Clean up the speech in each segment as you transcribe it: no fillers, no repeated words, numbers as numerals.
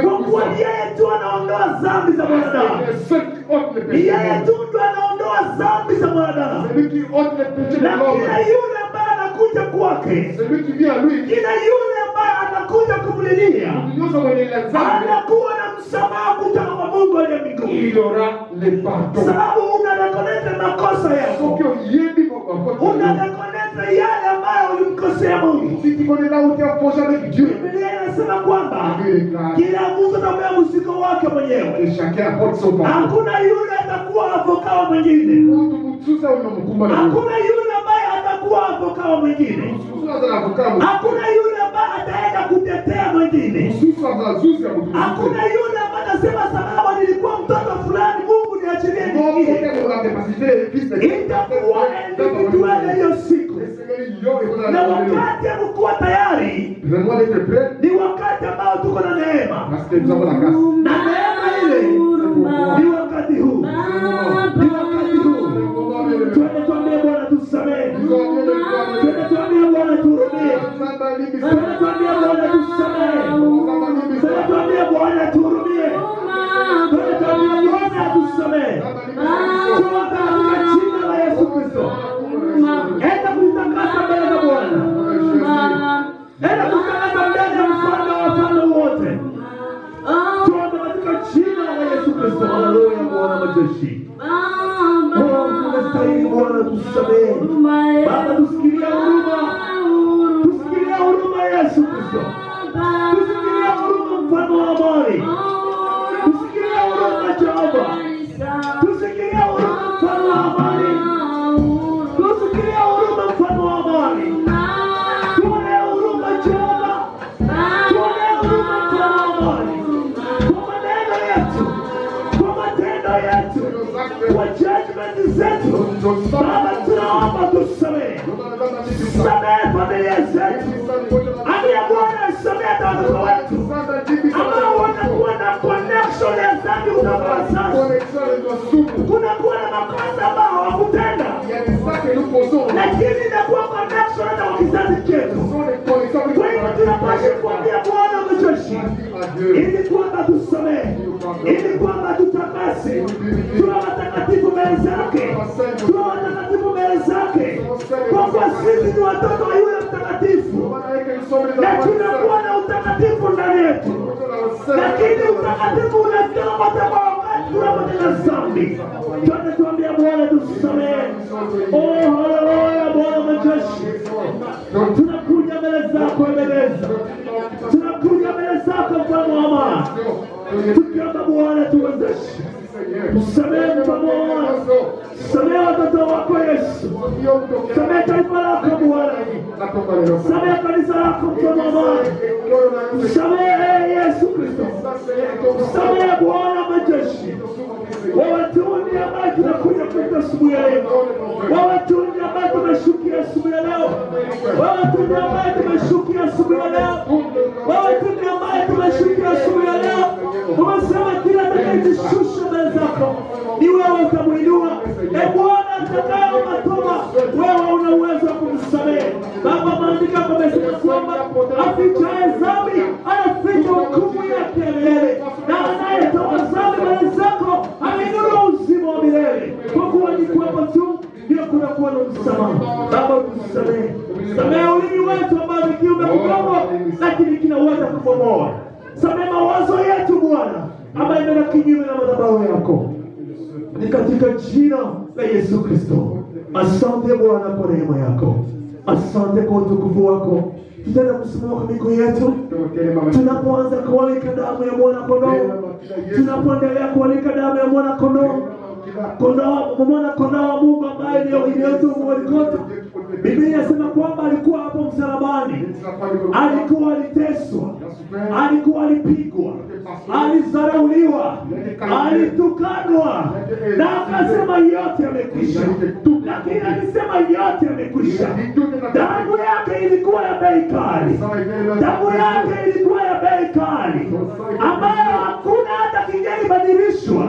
Kwa kuwa yeye tu anaondoa dhambi za mwanadamu. Yeye tu ndo anaondoa dhambi za mwanadamu. Na kila yule ambaye anakuja kwake, kila yule ambaye anakuja kumlilia, anakuwa na msamaha kutoka kwa Mungu aliye mbinguni. Sababu unarekoneta makosa yako, unarekoneta yale ambayo ulimkosea Mungu. Biblia inasema kwamba kila mtu atapewa mzigo wake mwenyewe. Hakuna yule atakuwa avokao mwingine. Hakuna yule ambaye atakuwa avokao mwingine. Hakuna yule ambaye ataenda kutetea mwingine. Hakuna yule ambaye atasema sababu nilikuwa mtoto fulani, Mungu niachilie niingie. Itakuwa individual hiyo siku. Na wakati amekuwa tayari, ni wakati ambao tuko na neema. Na neema ile ni wakati huu. Ni wakati huu. Twende tuambie Bwana tusamehe. Twende tuambie Bwana turudie. Twende tuambie Bwana tusamehe. Twende tuambie Bwana turudie. Twende tuambie Bwana tusamehe. Tuombe katika jina la Yesu Kristo. Enda kutakasa mbele za Bwana. Enda kutakasa mbele ya mfalme wa wafalme wote. Tuombe katika jina la Yesu Kristo. Haleluya Bwana majeshi. Tunastahili Bwana tusamehe. Baba tusikilie huruma. Tusikilie huruma Yesu Kristo. Tusikilie huruma mfalme wa amani. Tusikilie huruma Jehova. Tusikilie huruma mfalme wa amani. Tusikilie huruma mfalme wa amani. Tuonee huruma Jehova. Tuonee huruma mfalme wa amani. Kwa maneno yetu, kwa matendo yetu, kwa judgment zetu, Baba tunaomba tusamehe. Samehe familia zetu. Ambia Bwana samehe watoto wetu ambao wanakuwa na connection ya dhambi kutoka sasa. Kunakuwa na makosa ambao hawakutenda, lakini inakuwa connection hata kwa kizazi chetu. Kwa hivyo tunapaswa kuambia Bwana majeshi, ili kwamba tusamehe, ili kwamba tutakase, tuwe watakatifu mbele zake, tuwe watakatifu mbele zake, kwa kuwa sisi ni watoto wa yule mtakatifu, na tunakuwa na utakatifu ndani yetu. Lakini utakatifu unakamata kwa wakati tunapotenda dhambi. Twende tuambie Bwana tusamehe. Oh haleluya Bwana majeshi. Tunakuja mbele zako Ebeneza. Tunakuja mbele zako mfalme wa amani. Tukiomba Bwana tuwezeshe. Tusamehe mfalme wa amani. Samehe watoto wako Yesu. Samehe taifa lako Bwana. Samehe kanisa lako mfalme wa amani. Samehe Yesu Kristo. Samehe Bwana majeshi. Wewe tu ndiye ambaye tunakuja kwa asubuhi ya leo. Wewe tu ndiye ambaye tumeshukia asubuhi ya leo. Wewe tu ndiye ambaye tumeshukia asubuhi ya leo. Wewe tu ndiye ambaye tumeshukia asubuhi ya leo. Umesema kila atakayejishusha mbele zako ni wewe utamuinua. Bwana atakayeomba toba, wewe una uwezo wa kumsamehe. Baba maandiko yamesema kwamba afichaye dhambi anaficha hukumu yake ya milele, na anayetoa dhambi mbele zako amenunua uzima wa milele. Kwa kuwa ni kwako tu ndio kunakuwa na msamaha. Baba tusamehe. Samehe ulimi wetu ambao ni kiumbe mdogo lakini kinaweza kubomoa. Samehe mawazo yetu Bwana ambayo yanaenda kinyume na madhabahu yako. Ni katika jina la Yesu Kristo. Asante Bwana kwa neema yako. Asante kwa utukufu wako. Tutaenda kusimama kwa miguu yetu. Tunapoanza kualika damu ya mwana kondoo. Tunapoendelea kualika damu ya mwana kondoo. Mwana kondoo wa Mungu ambaye iliyotumwa Golgotha. Biblia inasema kwamba alikuwa hapo msalabani. Alikuwa aliteswa. Alikuwa alipigwa. Alizarauliwa. Alitukanwa. Na akasema yote yamekwisha. Lakini alisema yote yamekwisha. Damu yake ilikuwa ya bei kali. Damu yake ilikuwa ya bei kali, ambayo hakuna hata kingelibadilishwa.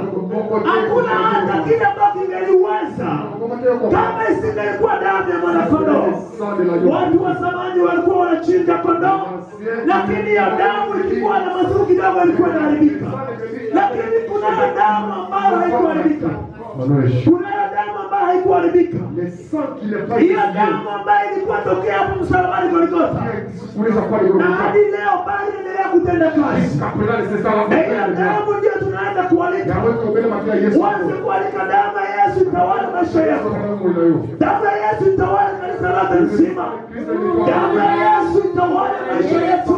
Hakuna hata kile ambacho kingeliweza kama isingelikuwa damu ya mwana kondoo. Watu wa zamani walikuwa wanachinja kondoo lakini ya damu ilikuwa na mazuru kidogo, ilikuwa inaharibika. Lakini kuna damu ambayo haikuharibika. Kuna damu ambayo haikuharibika. Hiyo damu ambayo ilikuwa tokea hapo msalabani Golgotha, na hadi leo bado inaendelea kutenda kazi. Hiyo damu ndio tunaenda kualika. Waanze kualika damu ya Yesu itawale maisha yako. Damu ya Yesu itawale kanisa lote nzima. Damu ya Yesu itawale maisha yetu.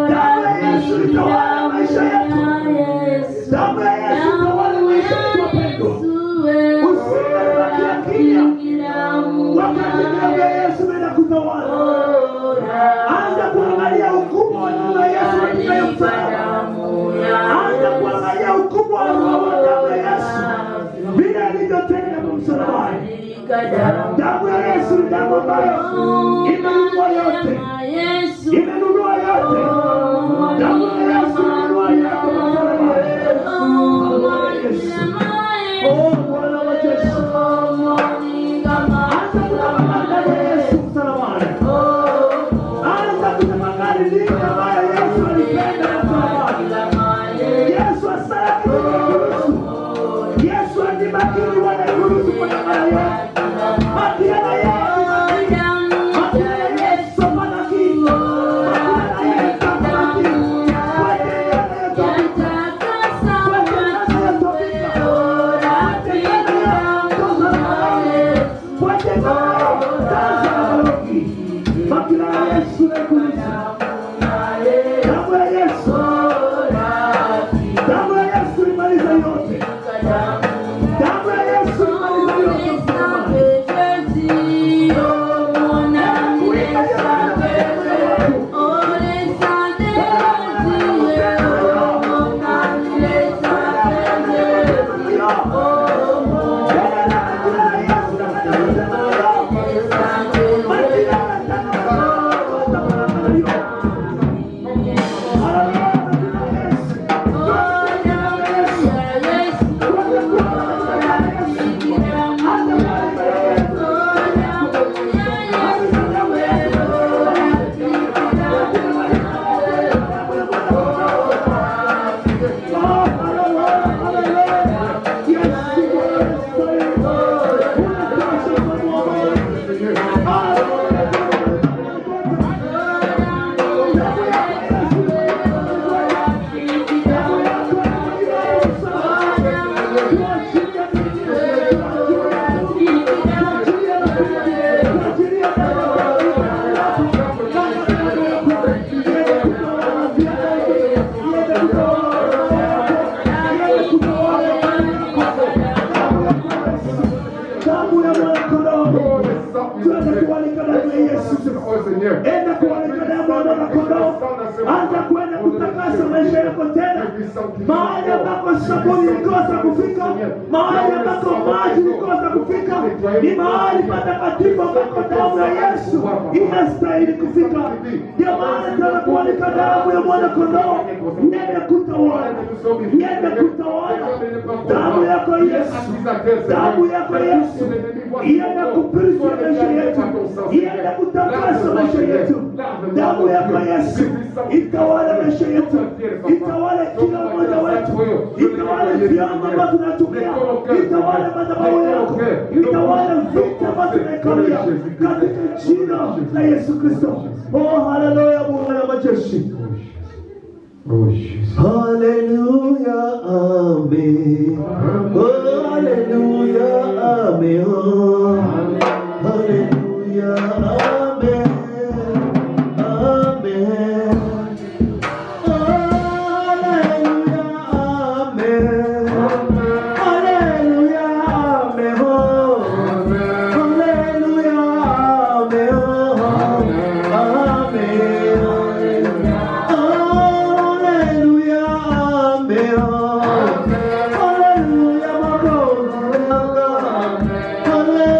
Damu ya Yesu itawale maisha yetu. Damu ya Yesu itawale maisha yetu wapendwa. Usibakie kimya wakati damu ya Yesu inaenda kutawala. Anza kuangalia hukumu wa damu ya Yesu katika msalaba. Anza kuangalia hukumu wa damu ya Yesu vile alivyotenda kwa msalabani. Damu ya Yesu ni damu ambayo imenunua yote. Imenunua yote. Damu ya Yesu imenunua yote kwa msalabani. Oh, Bwana wa Yesu. Anza kutafakari Yesu msalabani. Anza kutafakari nini ambayo Yesu alipenda msalabani. Yesu asaki kuruhusu. Yesu andibakini wana kuruhusu kwa namna yote. Makiana Yesu. Enda kualika damu ya mwanakondoo. Anza kwenda kutakasa maisha yako tena. Mahali ambako sabuni ilikosa kufika, mahali ambako maji ilikosa kufika, ni mahali patakatifu ambako damu ya Yesu inastahili kufika. Ndio maana tunakualika damu ya mwanakondoo. Nenda kutawala. Nenda kutawala. Damu yako Yesu. Damu yako Yesu. Ienda kupirisia maisha yetu. Ienda kutakasa maisha yetu. Damu yako Yesu itawale maisha yetu. Itawale kila mmoja wetu. Itawale vyama ambavyo tunatumia. Itawale madhabahu yako. Itawale vita ambavyo tunaikalia katika jina la Yesu Kristo. Oh, haleluya Bwana wa majeshi. Hallelujah, amen. Oh, hallelujah, amen. Oh, hallelujah, amen. Amen. Hallelujah, amen. Hallelujah, amen. Hallelujah, amen. Hallelujah, amen.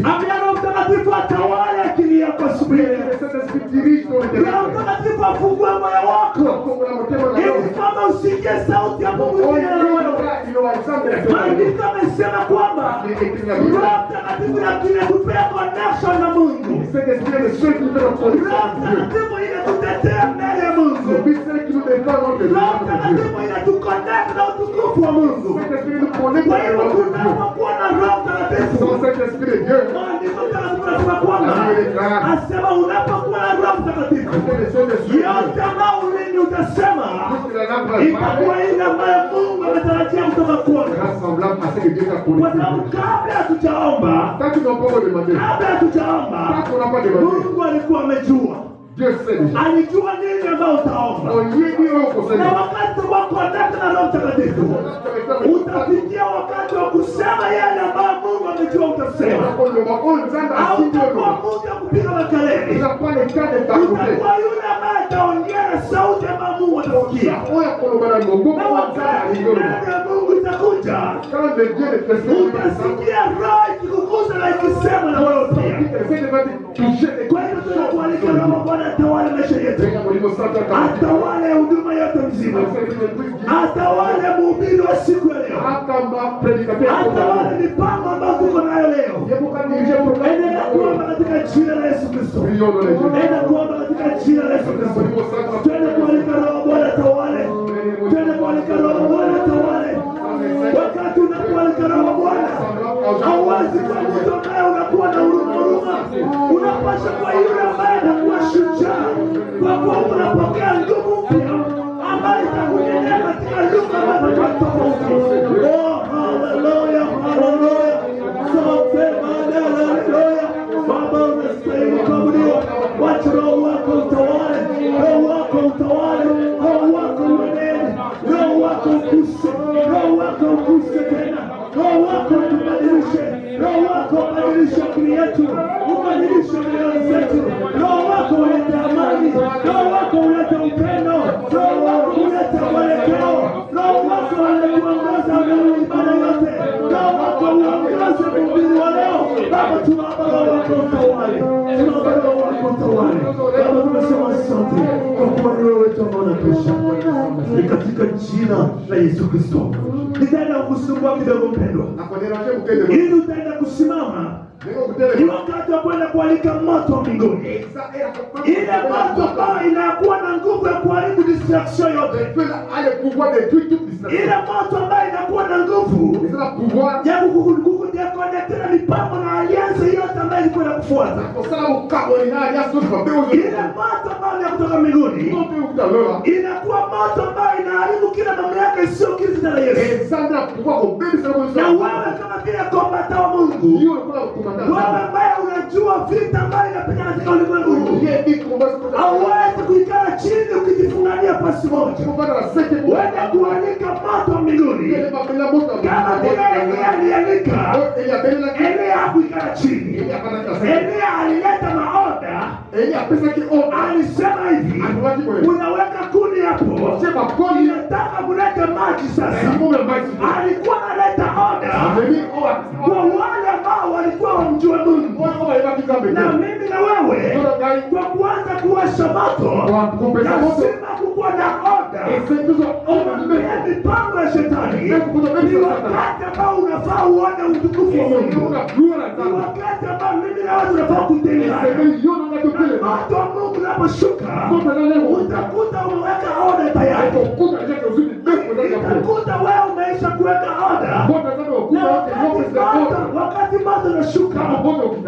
Ambia Roho Mtakatifu atawale akili yako asubuhi. Roho Mtakatifu afungue moyo wako. Ili kama usikie sauti ya Mungu ndani ya moyo. Maandiko yamesema kwamba Roho Mtakatifu anatupea connection na Mungu. Roho Mtakatifu inatutetea mbele ya Mungu. Roho Mtakatifu inatuconnect na utukufu wa Mungu. Kwa hiyo tunapokuwa na Roho Mtakatifu, asema unapokuwa na Roho Mtakatifu, yote ambao ulini utasema itakuwa ile ambayo Mungu ametarajia kutoka kwako. Kwa sababu kabla hatujaomba, Mungu alikuwa amejua. Alijua nini ambao utaomba. Na wakati wako na Roho Mtakatifu, utafikia wakati wa kusema yale ambayo Mungu amejua utasema. Hautakuwa mtu wa kupiga makelele. Utakuwa yule ambaye ataongea na sauti ambayo Mungu atasikia. Na wakati Mungu itakuja, utasikia Roho ikikugusa na ikisema na wewe pia. Kwa hiyo tunakualika Roho Bwana atawale maisha yetu, atawale huduma yote mzima, atawale mhubiri wa siku ya leo, atawale mipango ambayo tuko nayo leo. Endelea kuomba katika jina la Yesu Kristo. Endelea kuomba katika jina la Yesu Kristo. Twende kualika Roho Bwana atawale. Twende kualika Roho Bwana atawale. Wakati unakualika Roho Bwana, hauwezi kuwa mtu ambaye unakuwa na huruma. Unapaswa kuwa yule ambaye anakuwa shujaa, kwa kuwa unapokea nguvu mpya ambayo itakunyenyea katika lugha ambazo tofauti. Oh, haleluya, haleluya. Haleluya. Baba, unastahili kuabudiwa. Wacha Roho wako utawale. Roho wako utawale. Roho wako uenende. Roho wako ukuse. Roho wako ukuse tena. Roho wako tubadilishe. Roho wako ubadilishe akili yetu. Ubadilishe mioyo zetu. Roho wako ulete amani. Roho wako ulete upendo. Roho wako ulete mwelekeo. Roho wako anatuongoza kwenye ibada yote. Roho wako uongoze mhubiri wa leo. Baba, tunaomba Roho wako utawale. Tunaomba Roho wako utawale. Baba, tunasema asante kwa kuwa ni wewe wetu ambao unatosha. Ni katika jina la Yesu Kristo. Nitaenda kukusumbua kidogo mpendwa, ili utaenda kusimama. Ni wakati wa kwenda kualika moto wa mbinguni. Ile moto ambayo inakuwa na nguvu ya kuharibu distraction yote. Ile moto ambayo inakuwa na nguvu ya kukukonektea mipango na alianza yote ambayo ilikuwa inakufuata. Ile moto ambayo ya kutoka mbinguni inakuwa moto ambayo inaharibu kila mamlaka isiyo Kristo na Yesu. Na wewe kama vile kombata wa Mungu, wewe ambaye unajua vita ambayo inapigana katika ulimwengu huu, hauwezi kuikala chini ukijifungania pasi moja. Wewe kualika moto wa mbinguni kama vile Elia alialika. Elia hakuikala chini. Elia alileta maoda. Alisema hivi, unaweka kuni hapo, inataka kuleta maji sasa. Alikuwa analeta oda kwa wale ambao walikuwa wamjua Mungu. Na mimi na wewe, kwa kuanza kuwasha moto, lazima kukuwa na oda. Mipango ya shetani ni wakati ambao unafaa uone utukufu wa Mungu. Ni wakati ambao mimi na wewe tunafaa kutengana. Moto wa Mungu unaposhuka, utakuta umeweka oda tayari. Utakuta wewe umeisha kuweka oda. Wakati moto unashuka,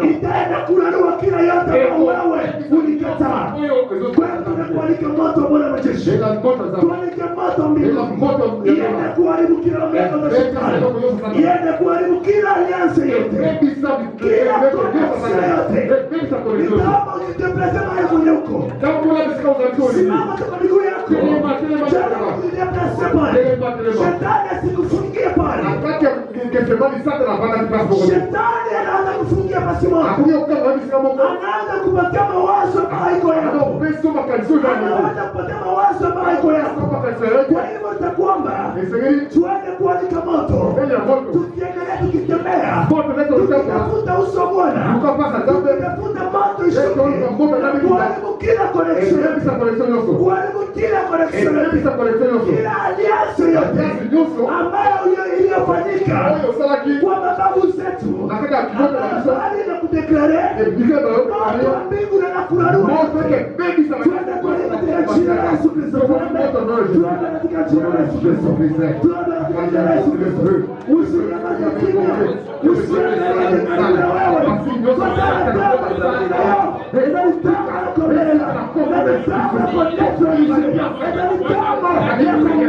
itaenda kurarua kila yote ambao wewe ulikataa. Kwa hiyo tunakualika moto wa Bwana majeshi. Tualike moto mbinguni. Iende kuharibu kila mlango wa shetani. Iende kuharibu kila aliansi yote. Kila koneksia yote. Nitaomba ujitembeleze mahali kwenye huko. Simama kwa miguu yako. Shetani asikufungie pale. Shetani anaanza kufungia pasi moja. Anaanza kupatia mawazo ambayo haiko yako. Anaanza kupatia mawazo ambayo haiko yako. Kwa hivyo tutakuomba tuende kualika moto. Tukiendelea tukitembea, tukitafuta uso wa Bwana, tukitafuta moto ishuke. Kuharibu kila connection, kuharibu kila connection, kila aliansi yote ambayo iliyofanyika kwa mababu zetu, ambayo na kudeklare moto wa mbingu na kurarua. Tuende katika jina la Yesu Kristo. Tuende katika jina la Yesu Kristo. Tuende katika jina la Yesu Kristo. Usinyamaze kimya. Usinyamaze kimya wewe. Kwa sababu inalitaka kulela. Inalitaka kutetea. Inalitaka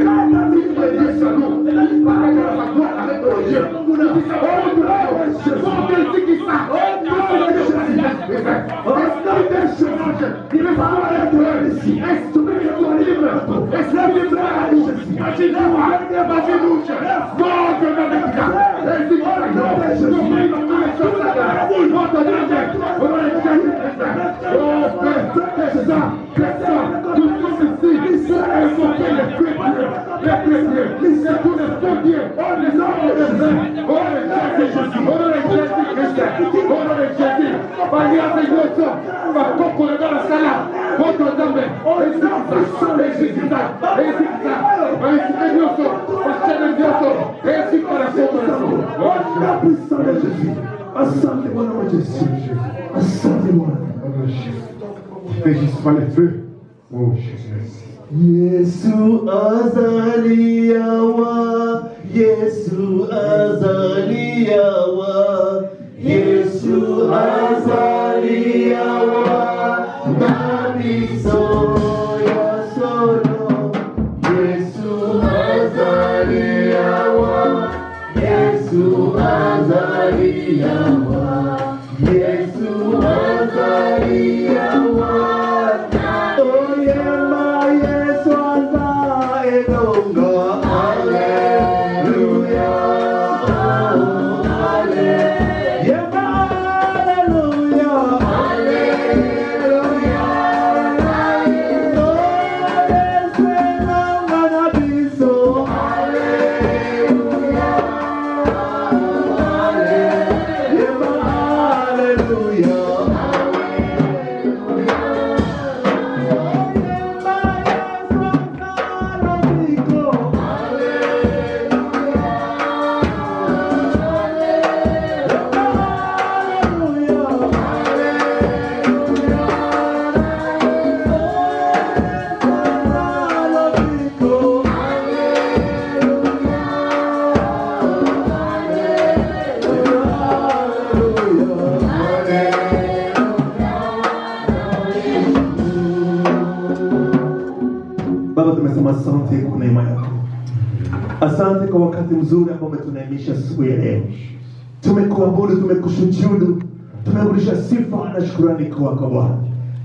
Asante Bwana wa Yesu. Asante Bwana. Régisse pas les feux. Oh Jésus. Yesu azaliawa, Yesu azaliawa, Yesu azaliawa, nabiso ya solo. Yesu azaliawa, Yesu azaliawa, Yesu azaliawa. Asante kwa neema yako. Asante kwa wakati mzuri ambao umetunaimisha siku ya leo. Tumekuabudu, tumekusujudu, tumerudisha sifa na shukrani kwako Bwana.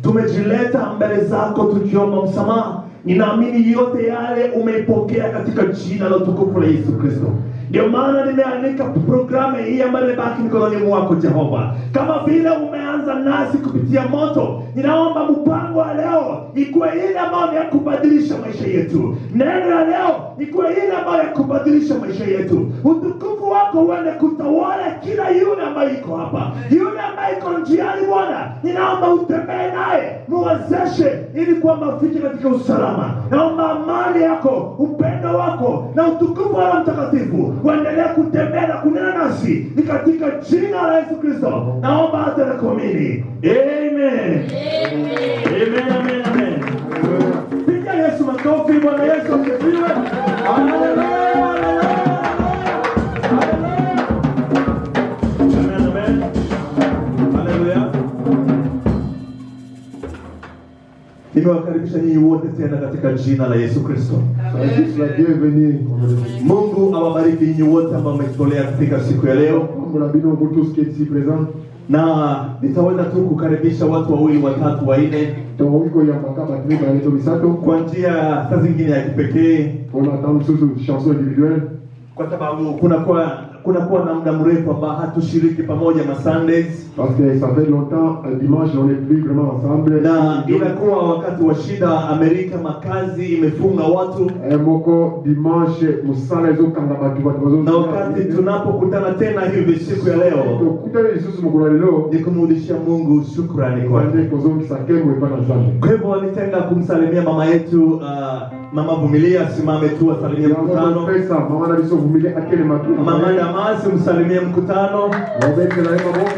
Tumejileta mbele zako tukiomba msamaha. Ninaamini yote yale umeipokea katika jina la utukufu la Yesu Kristo. Ndio maana nimeandika programu hii ambayo imebaki mikononi mwako Jehova. Kama vile umeanza nasi kupitia moto, ninaomba mpango wa leo ikuwe ile ambayo ya kubadilisha maisha yetu. Neno la leo ikuwe ile ambayo ya kubadilisha maisha yetu. Utukufu wako uende kutawala kila yule ambaye iko hapa. Yule ambaye iko njiani Bwana, ninaomba utembee naye, muwezeshe ili kwamba afike katika usalama. Naomba amani yako, upendo wako na utukufu wa Roho Mtakatifu uendelee kutembea na kunena nasi. Ni katika jina la Yesu Kristo naomba hata na kuamini. Amen. Amen, amen, amen. Piga Yesu makofi. Bwana Yesu asifiwe. Haleluya. Nimewakaribisha nyinyi wote tena katika jina la Yesu Kristo. Mungu awabariki nyinyi wote ambao mmetolea katika siku ya leo. Na nitaweza tu kukaribisha watu wawili, watatu, wanne kwa njia saa zingine ya kipekee, kwa sababu kunakuwa na muda mrefu ambao hatushiriki pamoja ma Sundays. Parce que ça fait longtemps, dimanche on n'est plus vraiment ensemble. Na inakuwa wakati wa shida, Amerika makazi imefunga watu. Moko dimanche musala hizo kanga batu watu. Na wakati tunapokutana tena hivi siku ya leo, tukutane Yesu mkula leo, ni kumrudishia Mungu shukrani kwake. Kwa hivyo nitaenda kumsalimia mama yetu Mama Vumilia, simame tu asalimie mkutano. Mama Damasi msalimie mkutano.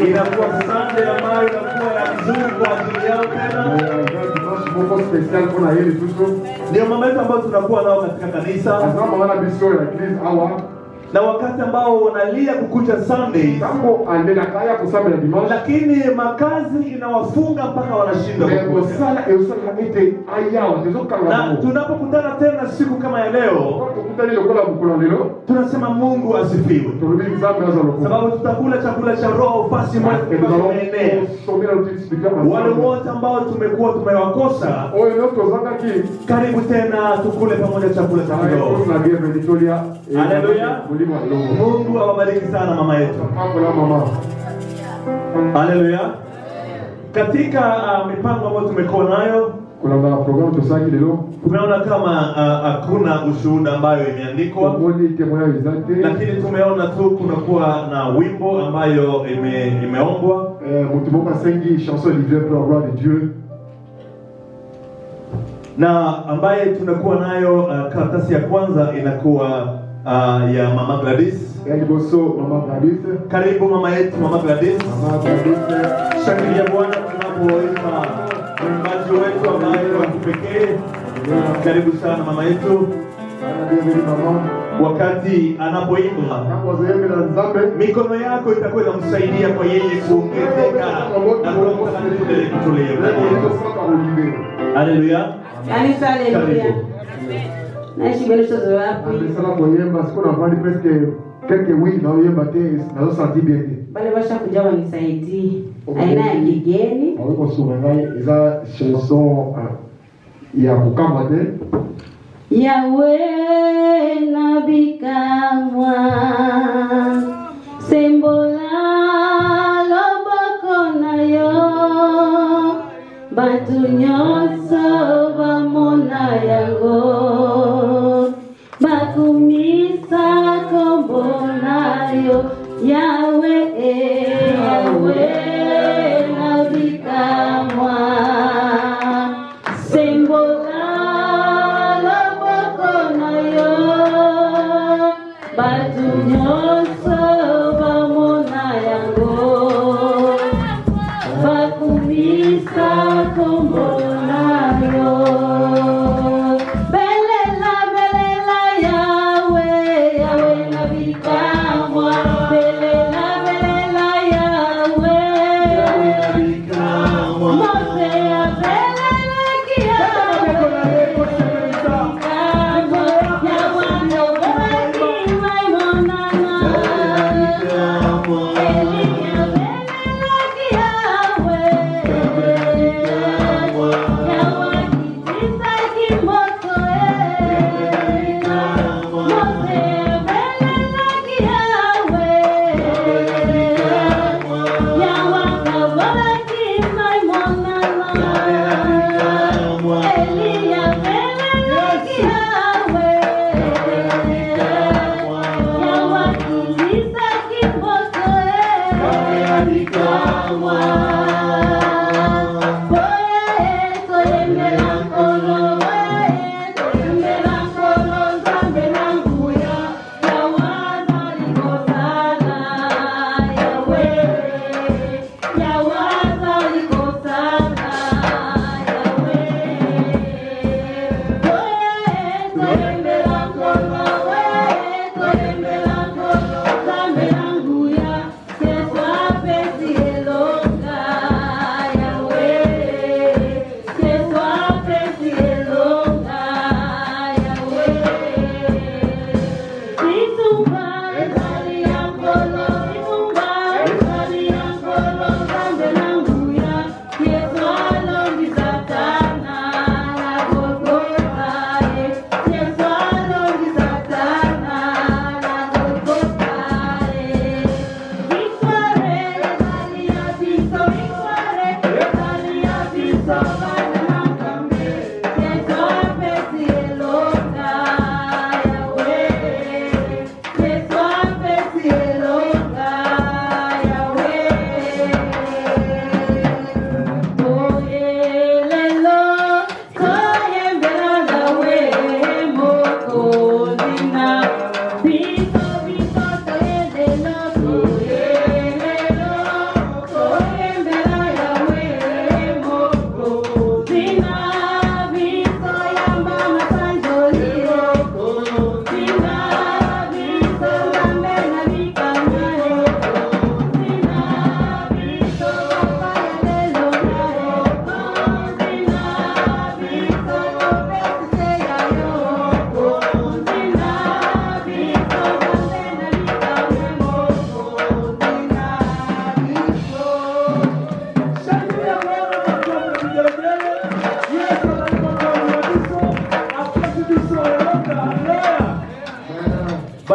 Inakuwa Sunday ambayo inakuwa ya vizuri kwa ajili yao tena. Ndio mama yetu ambao tunakuwa nao katika kanisa. na wakati ambao wanalia kukucha Sunday, tango andela kaya kusambela dimanche, lakini makazi inawafunga mpaka wanashinda kukucha. Sala eusala ite ayawa tezokanga. Na tunapokutana tena siku kama ya leo, tukutani lokola mkola lelo, tunasema Mungu asifiwe. Turubi nzambe azalo. Sababu tutakula chakula cha roho fasi moja tunaenea. Wale wote ambao tumekuwa tumewakosa, karibu tena tukule pamoja chakula cha roho. Haleluya. Mungu awabariki sana mama yetu. Haleluya. Katika mipango ambayo tumekuwa nayo, kuna programu tusaki leo, tumeona kama hakuna ushuhuda ambayo imeandikwa, lakini tumeona tu kunakuwa na wimbo ambayo imeombwa. Mutumoka sengi chanson livrée pour la gloire de Dieu, na ambaye tunakuwa nayo karatasi ya kwanza inakuwa ya Mama Gladys. Mama Gladys. Karibu mama yetu Mama Gladys. Mama Gladys. Shangilia Bwana tunapoimba mwimbaji wetu ambaye wa kipekee. Karibu sana mama yetu. Wakati anapoimba, mikono yako itakuwa inamsaidia kwa yeye kuongezeka na kuendelea kutulia. Haleluya. Haleluya. Naishi bwana chozo wapi? Sana kuimba siku na vandi presque quelques oui na yemba te na zo senti bien. Bale basha kuja wanisaidie. Aina ya kigeni. Wako sumengai eza chanson ya kukamba te. Yahweh nabikamwa sembola loboko na yo batu nyonso bamona yango bakumisa kombo na yo Yahweh Yahweh nabikamwa sembola batu nyonso bamona yango bakumisa kombo na yo belela belela Yahweh Yahweh nabikamwa belela belela Yahweh Yahweh nabikamwa Mose abelela kia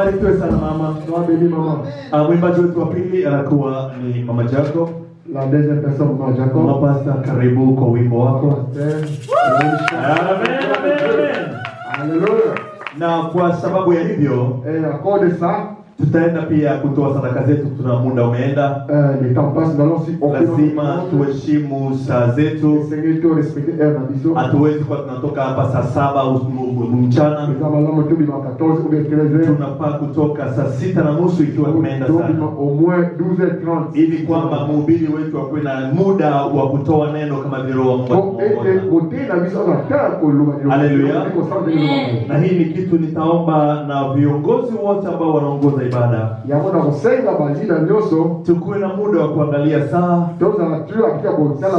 Ubarikiwe sana mama. Tuambie mama. Mwimbaji wetu wa pili anakuwa ni Mama Jacob. La deuxième personne, Mama Jacob. Mama Pastor, karibu kwa wimbo wako. Amen. Hallelujah. Na kwa sababu ya hivyo, à cause de ça, tutaenda pia kutoa sadaka zetu. Tuna muda umeenda. le temps passe, nous allons aussi Lazima tuheshimu saa zetu. Hatuwezi kwa tunatoka hapa saa 7 mchana. Tunafaa kutoka saa 6:30 ikiwa tumeenda sana. Au moins 12h30. Ili kwamba mhubiri wetu akuwe na muda wa kutoa neno kama vile Roho wa Mungu. Haleluya. Na hii ni kitu nitaomba na viongozi wote ambao wanaongoza ibada. Tukuwe na muda wa kuangalia saa.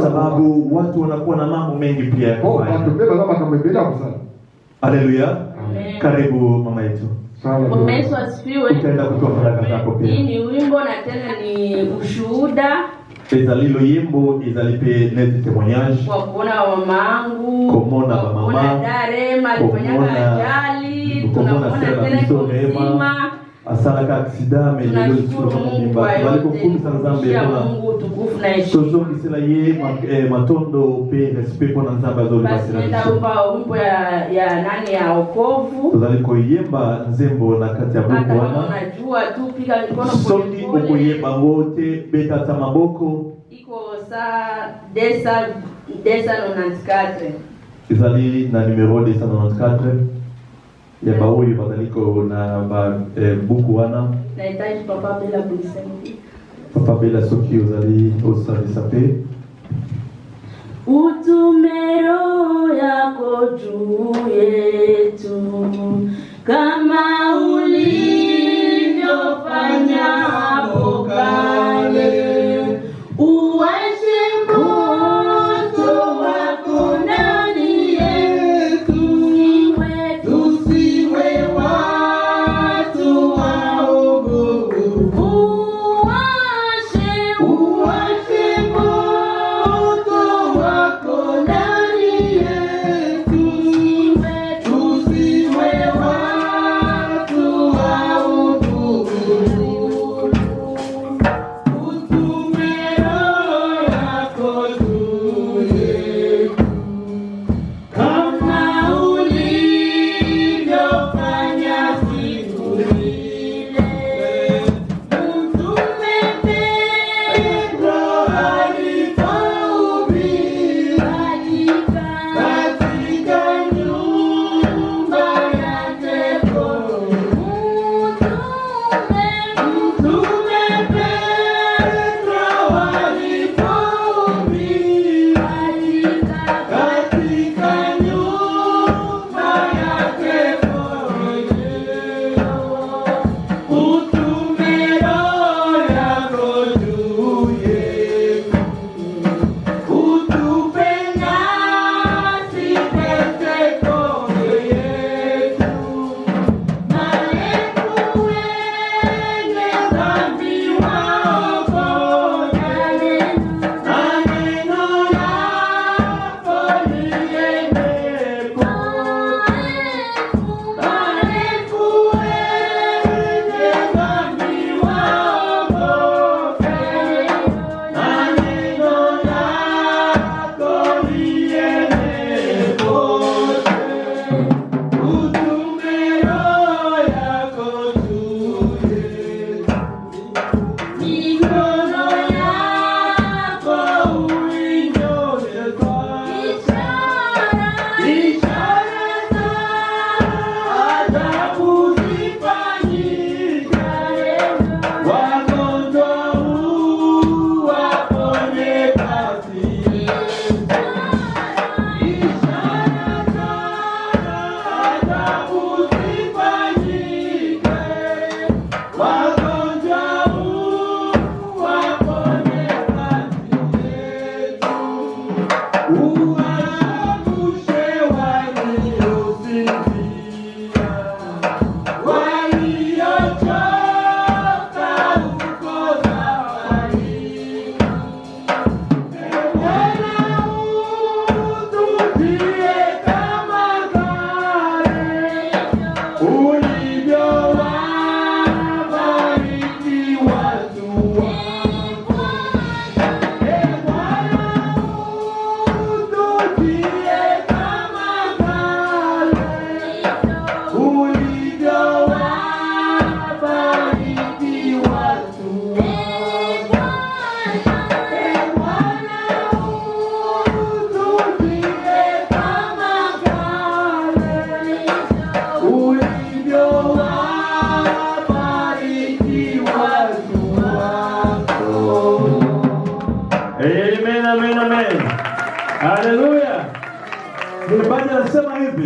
Sababu watu wanakuwa na mambo mengi pia. Haleluya. Karibu mama yetu. Yesu asifiwe. Utaenda kutoa sadaka zako pia. Hii ni wimbo na tena ni ushuhuda. Ezalilo yimbo ezalipe neti témoignage. Kwa kuona mamangu, kumona mama, kuona Darema alifanyaka ajali, tunamuona tena kuzima. Asalaka aksida melelo Mungu sana zambe ya Mungu tukufu na heshima. Sozo kisela ye matondo pe respect kwa nzamba zoli basi nenda wimbo ya nani ya wokovu. Tuzaliko yemba nzembo na kati ya Mungu wana. Unajua tu piga mikono Soki okoyemba wote beta tamaboko. Iko saa desa 94. Izali na numero 294. Ya baoyi badaliko na buku wana. Nahitaji papa bila kunisaidia. Papa bila soki uzali osali sape. Utumero yako juu yetu kama ulivyofanya hapo kale. Uwashe moto wako ndani yetu, tusiwe watu waovu. Uwashe moto wako ndani yetu, tusiwe watu waovu.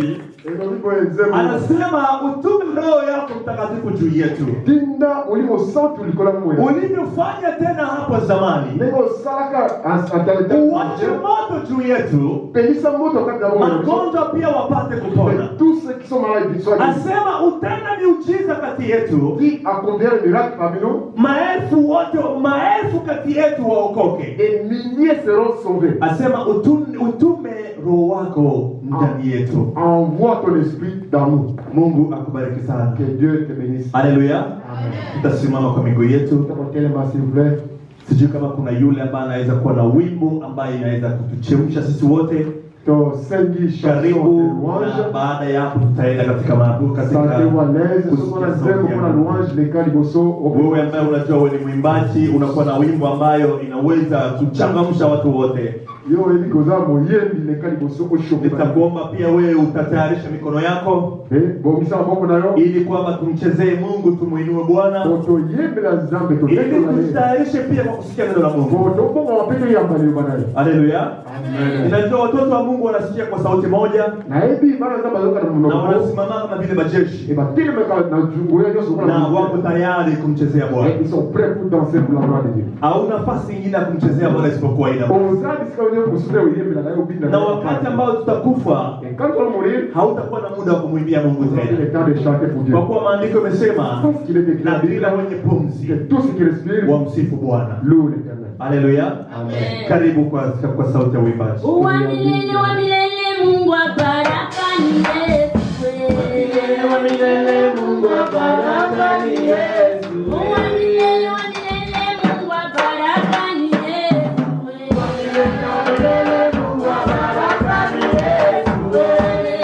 hivi, Enomi kwa nzembo. anasema utume Roho yako Mtakatifu juu yetu. Tinda ulimo santu likola mwe. Ulivyofanya tena hapo zamani, Nego salaka ataleta. uwache moto juu yetu, Pelisa moto kati ya mwe. magonjwa pia wapate kupona. Tous ceux qui sont malades soient guéris. Asema utenda miujiza kati yetu, Qui accomplit le miracle parmi nous, maelfu kati yetu waokoke. et milliers seront sauvés. Asema utume Roho wako ndani yetu. Envoie ton esprit dans nous. Mungu akubariki sana. Que Dieu te bénisse. Haleluya. Amen. Tutasimama kwa miguu yetu. Tutapotelema s'il vous plaît. Sijui kama kuna yule ambaye anaweza kuwa na wimbo ambaye inaweza kutuchemsha sisi wote. To sengi chanson de Karibu, na louange. baada ya hapo tutaenda katika maabudu, katika Sante wa l'aise. kusikia Soko na sauti zemo ya kuna Mungu. louange. Lekali boso. Wewe ambaye unajua wewe ni mwimbaji, unakuwa na wimbo ambayo inaweza kuchangamsha watu wote. Yo ebi koza moyebi lekali boso oshoka. Nitakuomba pia wewe utatayarisha mikono yako Bomisa maboko na yo. ili kwamba tumchezee Mungu, tumuinue Bwana, Boto yembela zambe to ili teko na ye. tujitayarishe pia kwa kusikia neno la Mungu. Boto bongo wapende yambale banaye. Haleluya. Amen. Ninajua watoto wa Mungu wanasikia kwa sauti moja Na ebi bana zamba zoka na na mnoko. wanasimama kama vile majeshi Et bah, na jungu ya yoso na wako tayari kumchezea Bwana. Ils sont prêts pour danser pour la gloire de Dieu. Au nafasi nyingine ya kumchezea Bwana isipokuwa ina. Ozadi sika wenyewe kusudi uyembe na yo binda. Na wakati ambao tutakufa Et quand on va mourir, hautakuwa na muda wa kumwimbia Mungu il tena, est temps de chanter pour Dieu. kwa kuwa maandiko yamesema Parce qu'il est écrit na dans la Bible kila mwenye pumzi que tout ce qui respire wamsifu Bwana. loue l'Éternel. Haleluya. Amen. Karibu kwa sauti ya uimbaji. Wa milele Mungu wa baraka ni Yesu. Wa milele Mungu wa baraka ni Yesu. Wa milele Mungu wa baraka ni Yesu. Wa milele Mungu wa baraka ni Yesu.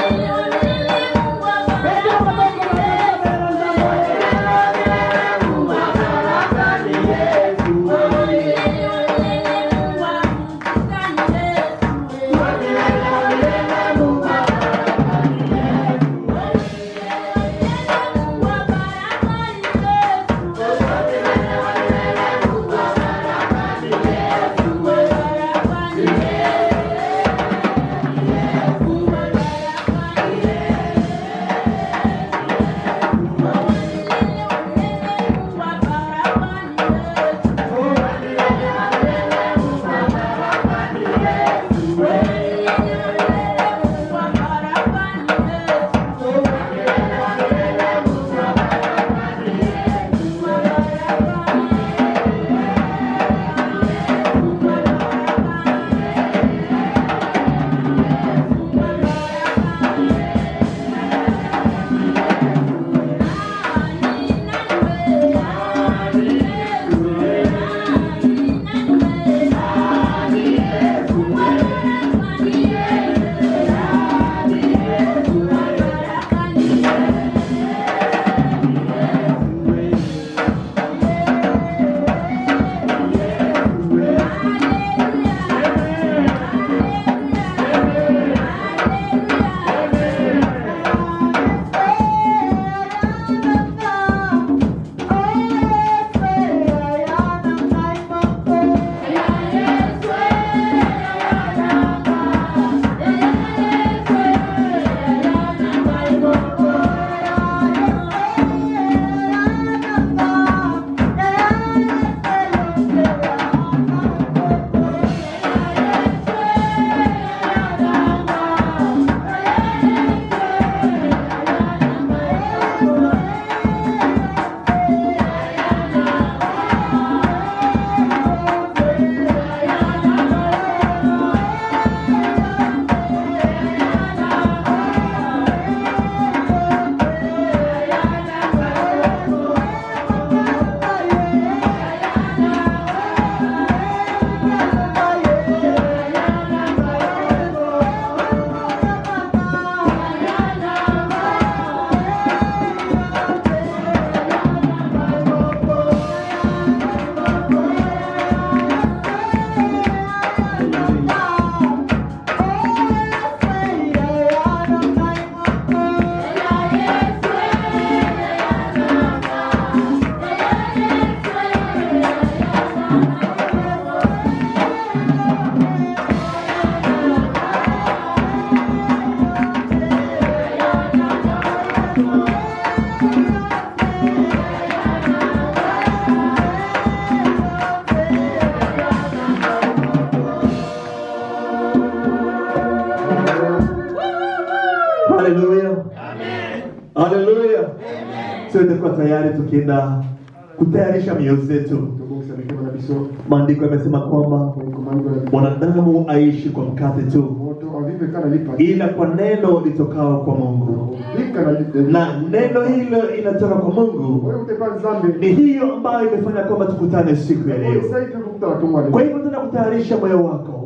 Haleluya. Sote kwa tayari tukienda kutayarisha mioyo zetu. Maandiko yamesema kwamba mwanadamu aishi kwa mkate tu, ila kwa neno litokao kwa Mungu. Na neno hilo inatoka kwa Mungu. Ni hiyo ambayo imefanya kwamba tukutane siku ya leo. Kwa hivyo tunakutayarisha moyo wako.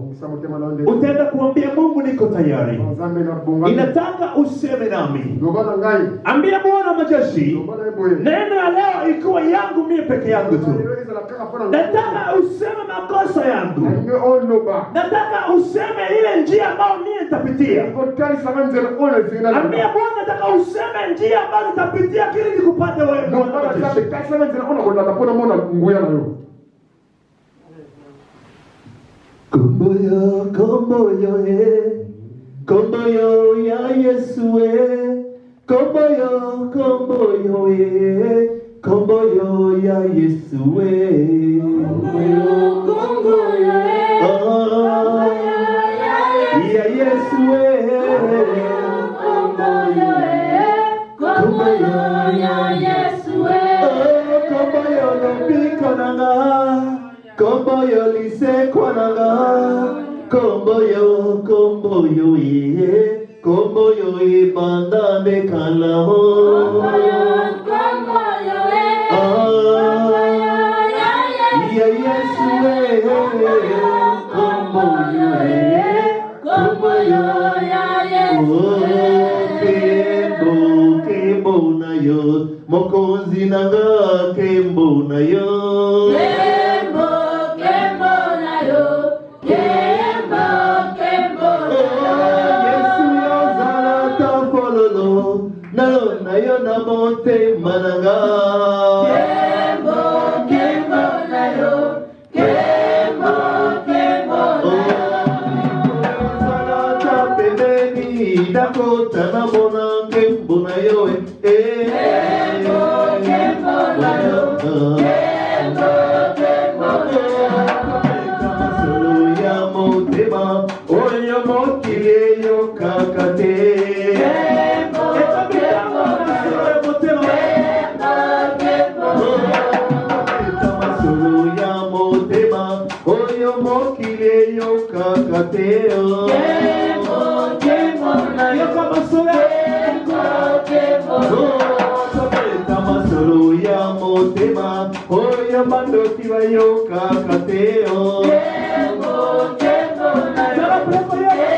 Utaenda kuambia Mungu niko tayari. Ninataka useme nami. Ambia Bwana majeshi, neno ya leo ikuwa yangu mimi peke yangu tu. Nataka useme makosa yangu. Nataka useme ile njia ambayo mimi nitapitia. Ambia Bwana nataka useme njia ambayo nitapitia ili nikupate wewe. Komboyo, komboyo, komboyo ya Yesu, komboyo, komboyo, komboyo ya Yesu, komboyo, komboyo, ya Yesu, komboyo, komboyo ya Yesu, komboyo lobikonanga. Komboyo lise kwananga, komboyo, komboyo komboyo banda bekalamo. Komboyo, ya Yesu, komboyo, komboyo ya Yesu. Kembo, kembo na yo, mokonzi nanga kembo na yo. Monte mananga kembo kembo nayo kembo kembo sala tapeni dakota na bona kembo nayo kembo kembo nayo kembo kembo solo ya motema oyo mokile yo kakate. Kakateo kembo kembo na yo kamasura kembo kama solo ya motema oyo bando kiwa yo kakateo kembo kembo na yo kembo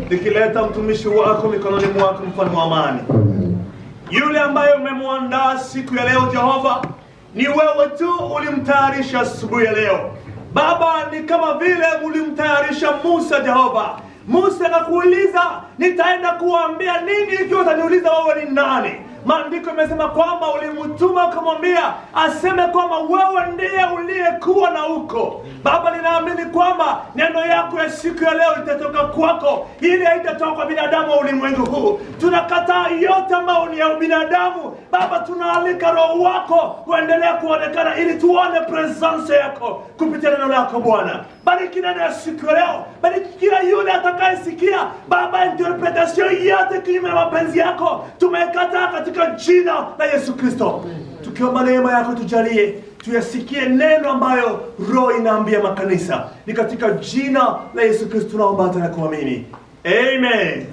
Nikileta mtumishi wako mikononi mwako, mfalme wa amani. Yule ambaye umemwandaa siku ya leo Jehova, ni wewe tu ulimtayarisha asubuhi ya leo. Baba, ni kama vile ulimtayarisha Musa Jehova. Musa akakuuliza, nitaenda kuambia nini ikiwa utaniuliza wewe ni nani? Maandiko yamesema kwamba ulimtuma ukamwambia aseme kwamba wewe ndiye uliyekuwa na uko. Baba, ninaamini kwamba neno yako ya siku ya leo litatoka kwako, ili haitatoka kwa binadamu wa ulimwengu huu. Tunakataa yote ambayo ni ya binadamu. Baba, tunaalika Roho wako kuendelea kuonekana ili tuone presence yako kupitia neno lako Bwana. Bariki neno ya siku ya leo. Bariki kila yule atakayesikia. Baba, interpretation yote kinyume na mapenzi yako tumekataa katika jina la Yesu Kristo. Tukiomba neema yako tujalie tuyasikie neno ambayo Roho inaambia makanisa. Ni katika jina la Yesu Kristo tunaomba na kuamini. Amen.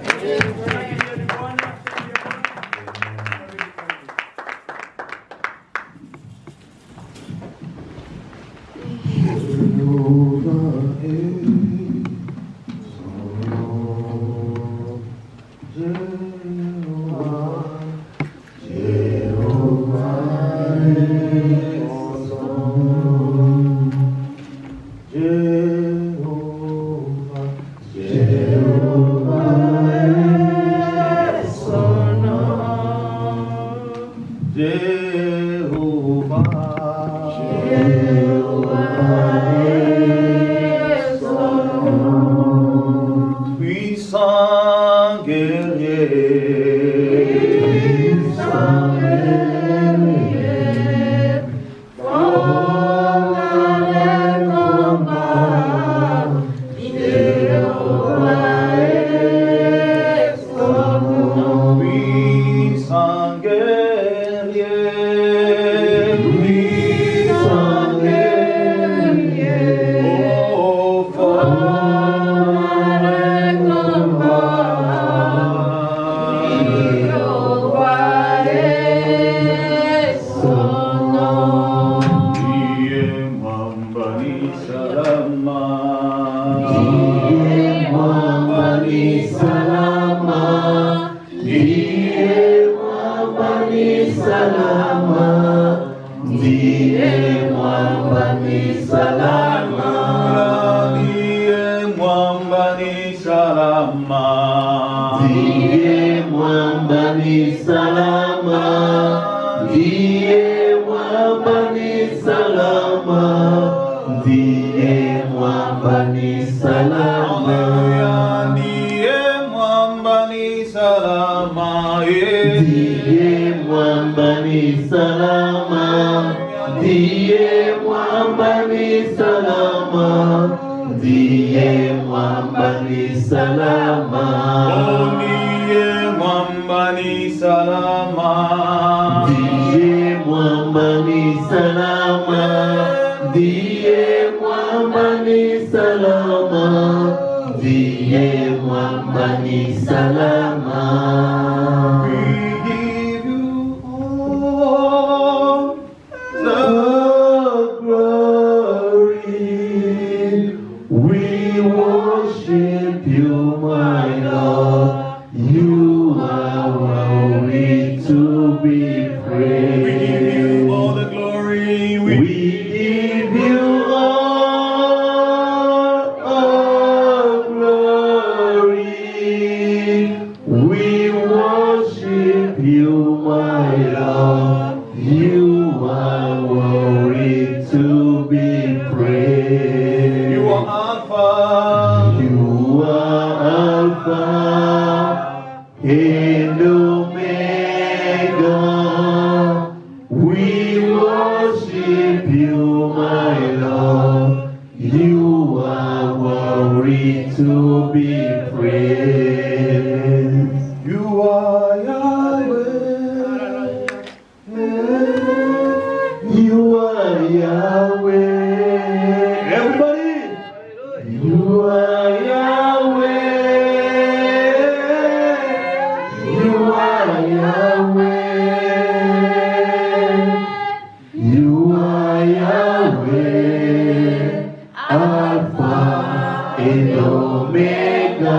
Alpha and Omega.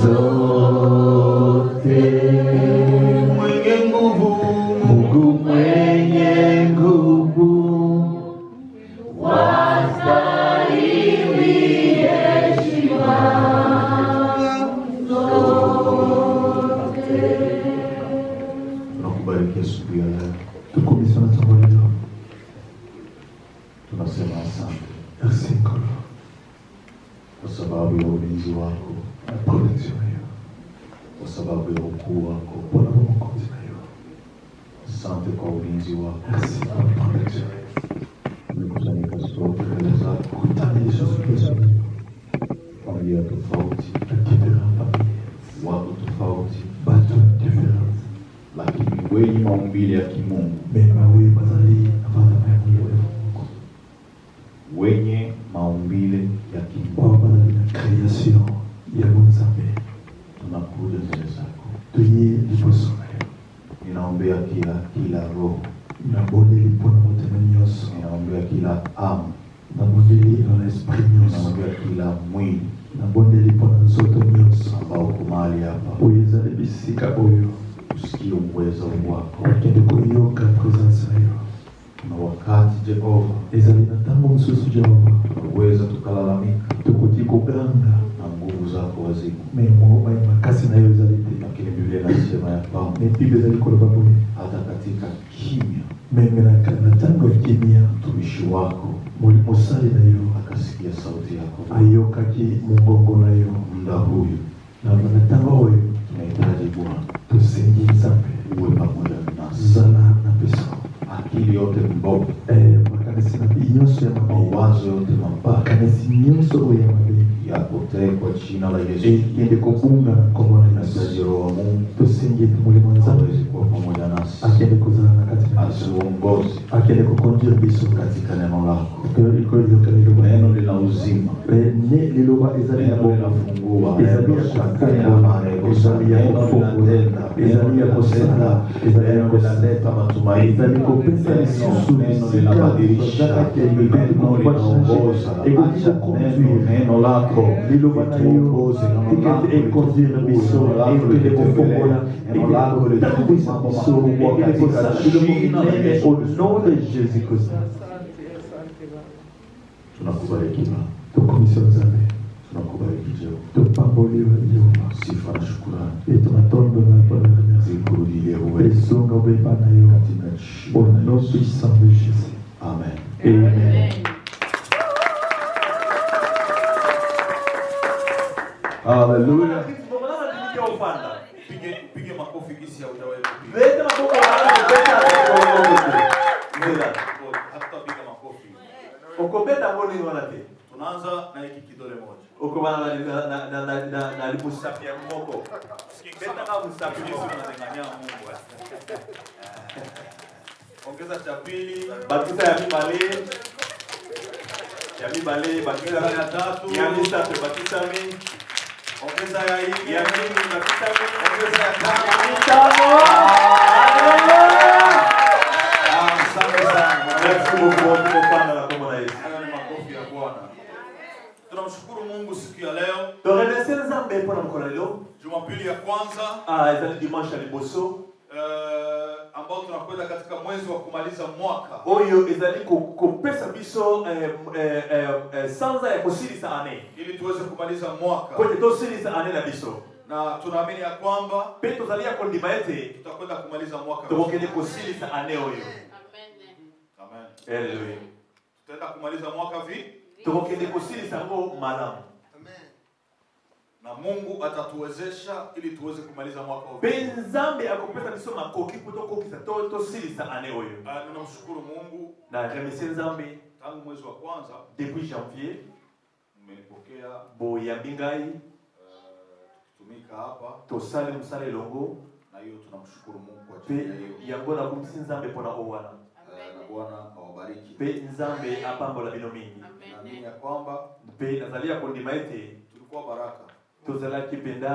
zote. Mwenye nguvu, Mungu mwenye nguvu, wastahili heshima zote. tunakubariki asubuhi ya leo. tukumisana tumalilo. Tunasema asante Merci encore kwa sababu ya ulinzi wako, la protection nayo, kwa sababu ya ukuu wako. mpona bomokonzi nayo. Asante kwa ulinzi wako. Merci pour la protection nayo. Tumekusanyika sote mbele zako, Kutana Yesu Kristo, familia tofauti, différents familles, watu tofauti, bateaux différents, lakini wenye maumbile ya kimungu, mais mawe bazali abana ya Mungu, wenye maumbile ya kimungu. wao bazali na création ya Munzambe. Tunakuja mbele zako, Tuye liboso nayo, ninaombea kila roho, nabondeli mpona motema nyonso, ninaombea kila amu, nabondeli na l'esprit nyonso, ninaombea kila mwili nabondeli mpona nzoto nyonso ambao uko mahali hapa. oyo ezali bisika oyo Usikie uwezo wako. bakende koyoka présence nayo. Na wakati Jehova Ezali na ntango mosusu Jehova uweza tukalalamika tokoki koganga, na nguvu zako wazimu, makasi nayo ezali te. lakini Biblia inasema ya kwamba Me Bible ezali koloba boye, hata katika kimya meme na ntango ya kimia mtumishi wako mosali nayo akasikia sauti yako. ayokaki mongongo nayo. Muda huyu Na ntango oyo tunahitaji Bwana tosengi Nzambe uwe pamoja nasi. zala na peso Akili yote mbovu, makanisi na nyonso ya mabe, mawazo yote mabaya makanisi nyonso oyo ya mabe yapotee kwa jina la Yesu. ekende kobunga na kombo na Yesu. Tunahitaji Roho wa Mungu Tosengi ete molimo ya Nzambe aweze kuwa pamoja nasi, akende kozala na kati na biso, atuongoze akende kokonduire biso katika neno lako. likolo liloka liloba Neno lina uzima, ne liloba ezali na neno bongo, linafungua, ezali ya kofungola, ezali ya kofungola, ezali ya kosala, ezali ya neno kosala, linaleta matumaini, ezali kopesa lisusu neno linabadilisha, neno linaongoza. Acha neno lako lituongoze, neno lako ekonduire biso, ekende kofungola, neno lako ekotambwisa biso, ekende kosala biloko minene au nom de Jésus Christ. tunakubariki Baba, Tokomisa Nzambe, tunakubariki Jehova. topamboliwa Yehova, Sifa na shukrani tunatondo na pole na merci. zikurudie wewe Esonga ubeba na yo, katika au jina la nom Yesu. puissant de Jésus. Amen. Amen. Hallelujah. Pige makofi kisi ya ujawahi kupiga. Hatutapiga makofi. Okobeta ngoni wana te. Tunaanza na hiki kidole moja. Okobana na lipusapi ya moko. Beta kama musapi Yesu anazengania Mungu. Ongeza cha pili, bakisa ya mibale. Ya mibale bakisa ongeza ya tatu, ya misape bakisa mi. ongeza ya hii, Ya mimi bakisa mi. ongeza ya tano. Asante sana. Merci beaucoup kwa kupanda na kama na Yesu. Haya ni makofi ya Bwana. Tunamshukuru Mungu siku ya leo, To remercier Nzambe pona mkola lelo. Jumapili ya kwanza Ezali dimanche ya liboso. ambao tunakwenda katika mwezi wa kumaliza mwaka. Oyo ezali kopesa biso sanza ya kosilisa ane. Ili tuweze kumaliza mwaka. Kote tosilisa ane na biso. Na tunaamini ya kwamba Pe tozali ya kondima ete tutakwenda kumaliza mwaka. tokokende kosilisa ane oyo. Amen. Haleluya. Tutaenda kumaliza mwaka Tokokende kosilisa ngo malamu. na Mungu atatuwezesha ili tuweze kumaliza mwaka huu. Pe Nzambe akopesa biso makoki kuto kokisa tosilisa ane oyo. Ninamshukuru Mungu, Na remercier Nzambe tangu mwezi wa kwanza depuis janvier mmenipokea boyambi ngai tukitumika hapa, tosali mosala elongo na hiyo tunamshukuru Mungu kwa ajili ya pe hiyo. yango nakumisi Nzambe mpona owana. Na Bwana awabariki. Pe Nzambe apambola bino mingi. Naamini ya kwamba Pe nazali ya kondima ete tulikuwa baraka, tozalaki penda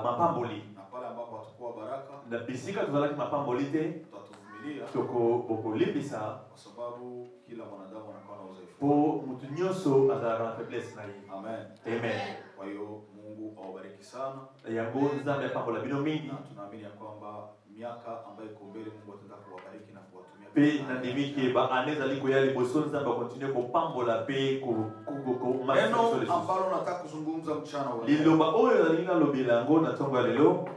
mapamboli. na pale ambapo hatakuwa baraka Na bisika tozalaki mapamboli te, tutatuvumilia Biblia toko boko limbisa kwa sababu kila mwanadamu anakuwa na udhaifu. po mutu nyonso azalaka na faiblesse na ye. Amen. Amen. Kwa hiyo Mungu awabariki sana. Yango Nzambe apambola bino mingi. Na tunaamini ya kwamba miaka ambayo iko mbele Mungu ataenda kuwabariki na kuwatumia. Pe na ndimiki ba aneza liko ya liboso Nzambe continue kopambola pe ko neno ambalo nataka kuzungumza mchana wa leo. Liloba oyo linga lobela yango na tongo ya lelo.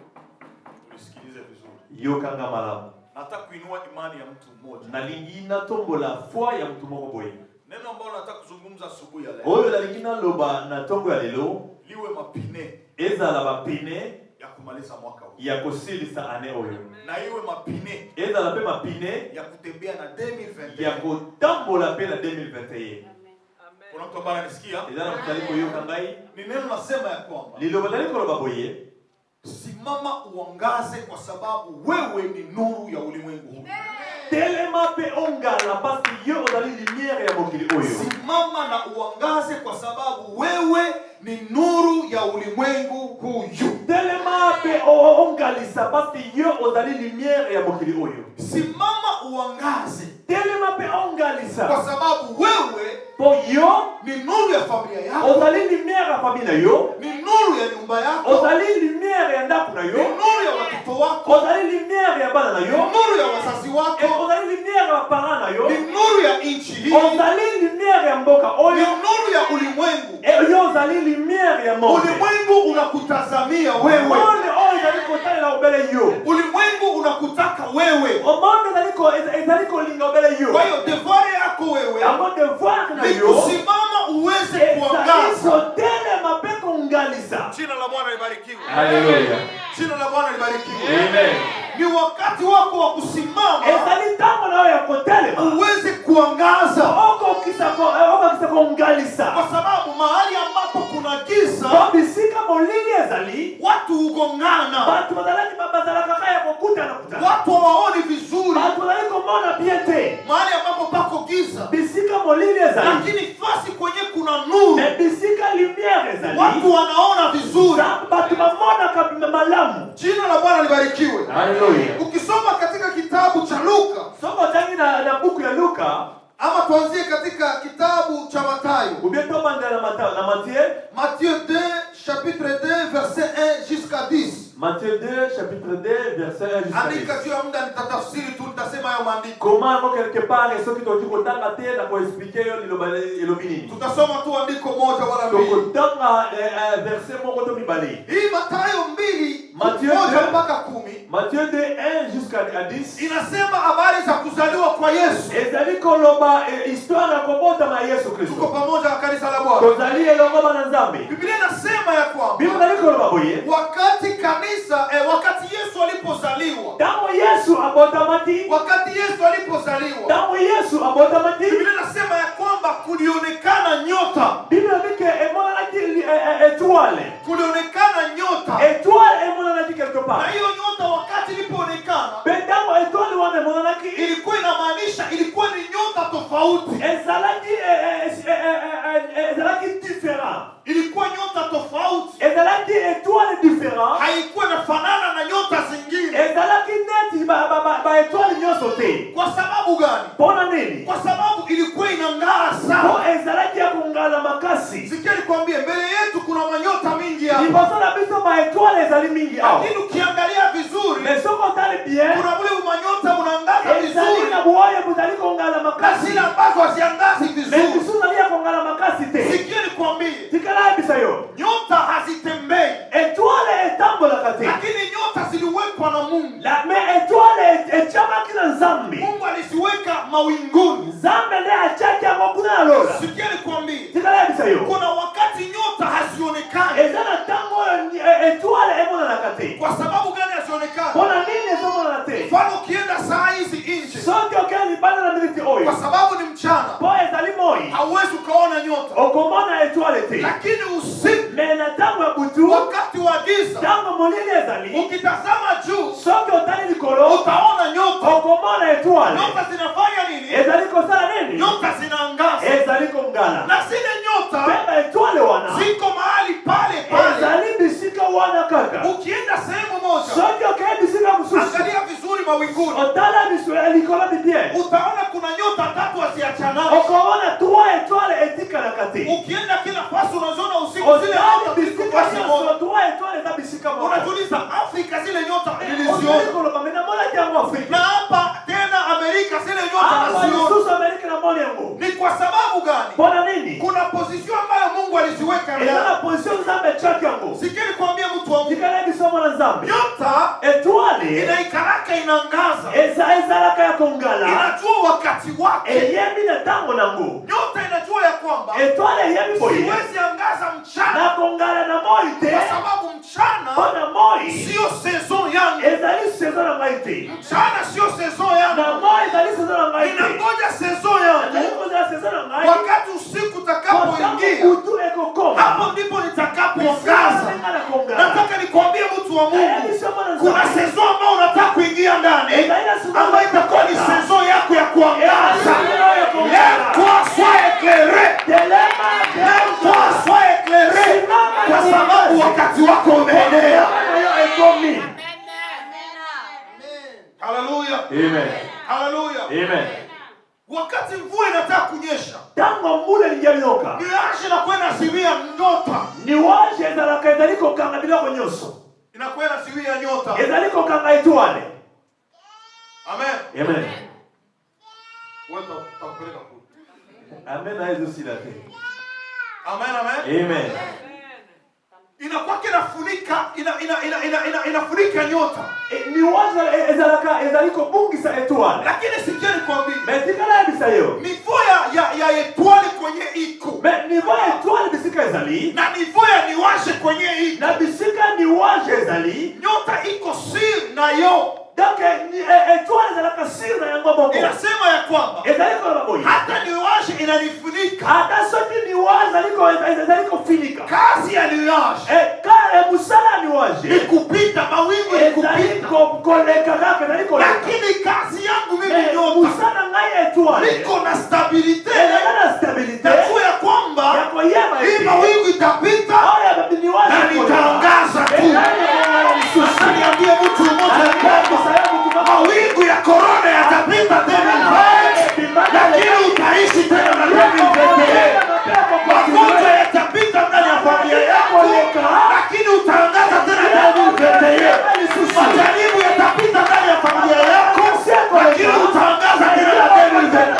Ulisikilize vizuri. Yokanga malamu. Nataka kuinua imani ya mtu mmoja. Na lingina tombola foi ya mtu moko boye. Neno ambalo nataka kuzungumza asubuhi ya leo. Oyo la lingina loba na tongo ya lelo. Liwe mapine. Eza la mapine ya kumaliza mwaka huu. Ya kosilisa ane oyo. Na iwe mapine. Eza la pe mapine ya kutembea na 2021. Ya kutambola pe na 2021. Kuna mtu ambaye anasikia? Eza na mtaliko yoka ngai. Ni neno nasema ya kwamba liloba taliko loba boye. Simama uangaze kwa sababu wewe ni nuru ya ulimwengu huu. Telema pe ongala parce que yo ozali lumière ya mokili oyo. Simama na uangaze kwa sababu wewe ni nuru ya ulimwengu huu. Telema pe ongalisa parce que yo ozali lumière ya mokili oyo. Simama uangaze. Telema pe ongalisa kwa sababu wewe po yo ni nuru ya familia yako. Ozali lumière ya familia yo. Ni nuru ya nyumba yako. Ozali lumière ya ndako na yo. Ni nuru ya watoto wako. Ozali lumière ya bana na yo. Ni nuru ya wazazi wako. Ozali lumière ya parents na yo. Ni nuru ya nchi hii. Ozali lumière ya mboka oyo. Ni nuru ya ulimwengu. Yo ozali lumière ya monde. Ulimwengu unakutazamia wewe. Monde oyo ezali kotala na obele yo. Ulimwengu unakutaka wewe. Monde ezali kolinga obele yo. Kwa hiyo devoir yako wewe. Yango devoir na yo. Ni kusimama uweze kuangaza. Telema pe kongalisa. Jina la Bwana libarikiwe. Haleluya. Jina la Bwana libarikiwe. Amen. Ni wakati wako wa kusimama. Ezali tango na ya kotelema. Uweze kuangaza. Oko kisa kongalisa. Kwa sababu mahali ambapo kuna giza, bisika molili ezali, watu hugongana. Watu wadalani babazalaka kaya kokuta na kutana. Watu hawaoni vizuri. Watu wadalani komona biete. Mahali ambapo pako giza, bisika molili ezali. Lakini fasi kwenye kuna nuru, bisika lumière ezali. Watu wanaona vizuri. Watu wamona kabisa malamu. Jina la Bwana libarikiwe. Haleluya. Ukisoma katika kitabu cha Luka, soma tangi na buku ya Luka, ama tuanzie katika kitabu cha Mathayo. Ubieto manda na Matthieu. Matthieu 2 chapitre 2 verset 1 jusqu'à 10. Matthieu 2 chapitre 2 verset 1 jusqu'à 10. Andika juu ya muda nitatafsiri tu, nitasema hayo maandiko. Comment quelque part soki tokotanga te na kuexpliquer yo lilobi nini. Tutasoma tu andiko moja wala mbili. Tokotanga verset moko to mibale. Hii Mathayo 2 Matthieu 1 mpaka 10. Matthieu 2 1 jusqu'à 10. Inasema habari za kuzaliwa kwa Yesu. Ezali koloba histoire ya kobota na Yesu Kristo. Tuko pamoja na kanisa la Bwana. Tozali elongo na Nzambe. Biblia inasema ya kwamba Biblia inakoloba boye. Wakati Yesu alipozaliwa. Tangu Yesu abotamati. Wakati Yesu alipozaliwa. Tangu Yesu abotamati. Biblia inasema ya kwamba kulionekana nyota. Biblia ndike étoile. Kulionekana nyota. Étoile emonanaki quelque part. Na hiyo nyota wakati ilipoonekana, Bendango étoile wana emonanaki ilikuwa inamaanisha ilikuwa ni nyota tofauti. Ezalaki différent. Ilikuwa nyota tofauti. Ezalaki étoile différent. Haikuwa inafanana na nyota zingine. Ezalaki neti ba étoile nyoso te. Kwa sababu gani? Pona nini? Kwa sababu ilikuwa inang'ara sana. Ezalaki ya kungala makasi. Sikia nikwambie, mbele yetu kuna manyota mingi hapa. Liboso na biso ba étoile ezali mingi hapa. Lakini ukiangalia vizuri, mais soko tali bien, kuna mule manyota mnaangaza vizuri. Ezali na buoye butali kungala makasi. Zile ambazo haziangazi vizuri. Mais biso na kungala makasi te. Sikia nikwambie, tikala bisa yo. Nyota hazitembei. Étoile etambola kati. Lakini nyota ziliwekwa na Mungu. Mais étoile echama kila Nzambe. Mungu aliziweka mawinguni. Nzambe ndiye achaka mokuna lola. Sikia nikwambie, tikala bisa yo. Kuna wakati nyota hazionekani. Ezana tango étoile emona na kati. Kwa sababu gani hazionekani? Bona nini emona na te? Mfano ukienda saa hizi nje. Sote okani bana na militi oyo. Kwa sababu ni mchana. Po ezali moi. Hauwezi ukaona nyota. Okomona étoile te. Lakini usiku, mena tango ya butu, wakati wa giza, tango molili ezali, ukitazama juu, sote otali likolo, utaona nyota. Okomona étoile. Nyota zinafanya nini? Ezali kosala nini? Nyota zinaangaza. Ezali kongala. Na zile nyota beba étoile wana ziko mahali pale pale. Ezali bisika wana kaka. Ukienda sehemu moja, sote okaye bisika mususu, angalia vizuri mawinguni. Otala biswali Ukienda kila fasi unaziona usiku zile nyota ziko fasi moja. Unajiuliza Afrika zile nyota niliziona. Na hapa tena Amerika zile nyota naziona. Ni kwa sababu gani? Kuna position ambayo Mungu aliziweka ndani. Sikiri kuambia mtu wa Mungu. Nyota inaikaraka inangaza. Inajua wakati wake. Nyota inajua ya kwamba siwezi angaza mchana. Kwa sababu mchana sio saison yangu. Mchana sio saison yangu. Ninangoja saison yangu. Wakati usiku utakapoingia, hapo ndipo nitakapoangaza. Nataka nikwambie mtu wa Mungu, kuna saison ambayo unataka kuingia ndani, ambayo itakuwa ni saison yako ya kuangaza. Lève-toi, sois éclairé. Lève-toi, sois éclairé. Kwa sababu wakati wako umeenea. Hallelujah. Amen. Hallelujah. Amen. Wakati mvua inataka kunyesha, Tango mbule linjalioka. niache na kwenda asilia nyota. Niwaje ezalaka ezaliko kanga biloko nyonso. Inakwenda asilia nyota. Ezaliko kanga etwale. Amen. Amen. Wewe utakupeleka kule. Amen na hizo sila te. Amen, amen. Amen. Inakuwa kinafunika inafunika nyota. Niwaje ezalaka ezaliko bungisa etwale. Lakini sikia nikwambie. Metikala bisa yo. Nivo ya etwali kwenye iko. Nivo ya etwale bisika ezali. Na nivo ya niwashe kwenye iko. Na bisika niwaje ezali. Nyota iko siri na yo. Donc etwale ezalaka siri na yango boko. Inasema ya kwamba ezaliko na boyi. hata niwashe inanifunika. Hata soki niwaje ezaliko finika. Kazi ya niwashe. Musala niwaje. Ni kupita mawingu ni kupita. Lakini kazi yangu mimi nyota. Niko na stabilite. Najua ya kwamba hii mawingu itapita na nitaangaza tu. Sasa niambie mtu mmoja kwamba mawingu ya korona yatapita tena, lakini utaishi tena na tena. Magonjwa yatapita ndani ya familia yako, lakini utaangaza tena tena. Majaribu yatapita ndani ya familia yako, lakini utaangaza tena tena.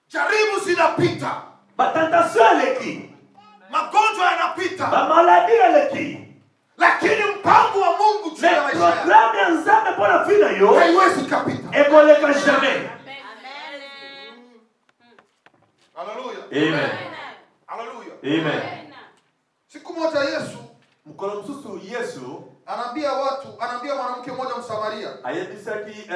Jaribu zinapita. Batentation eleki. Magonjwa yanapita. Bamaladi eleki. Lakini mpango wa Mungu juu ya maisha yako, programu ya Nzambe pona fina yo haiwezi kapita. ekoleka jamais. Hallelujah. Amen. Hallelujah. Amen. Siku moja Yesu Mkono msusu Yesu anaambia mwanamke mmoja Msamaria. ayebisaki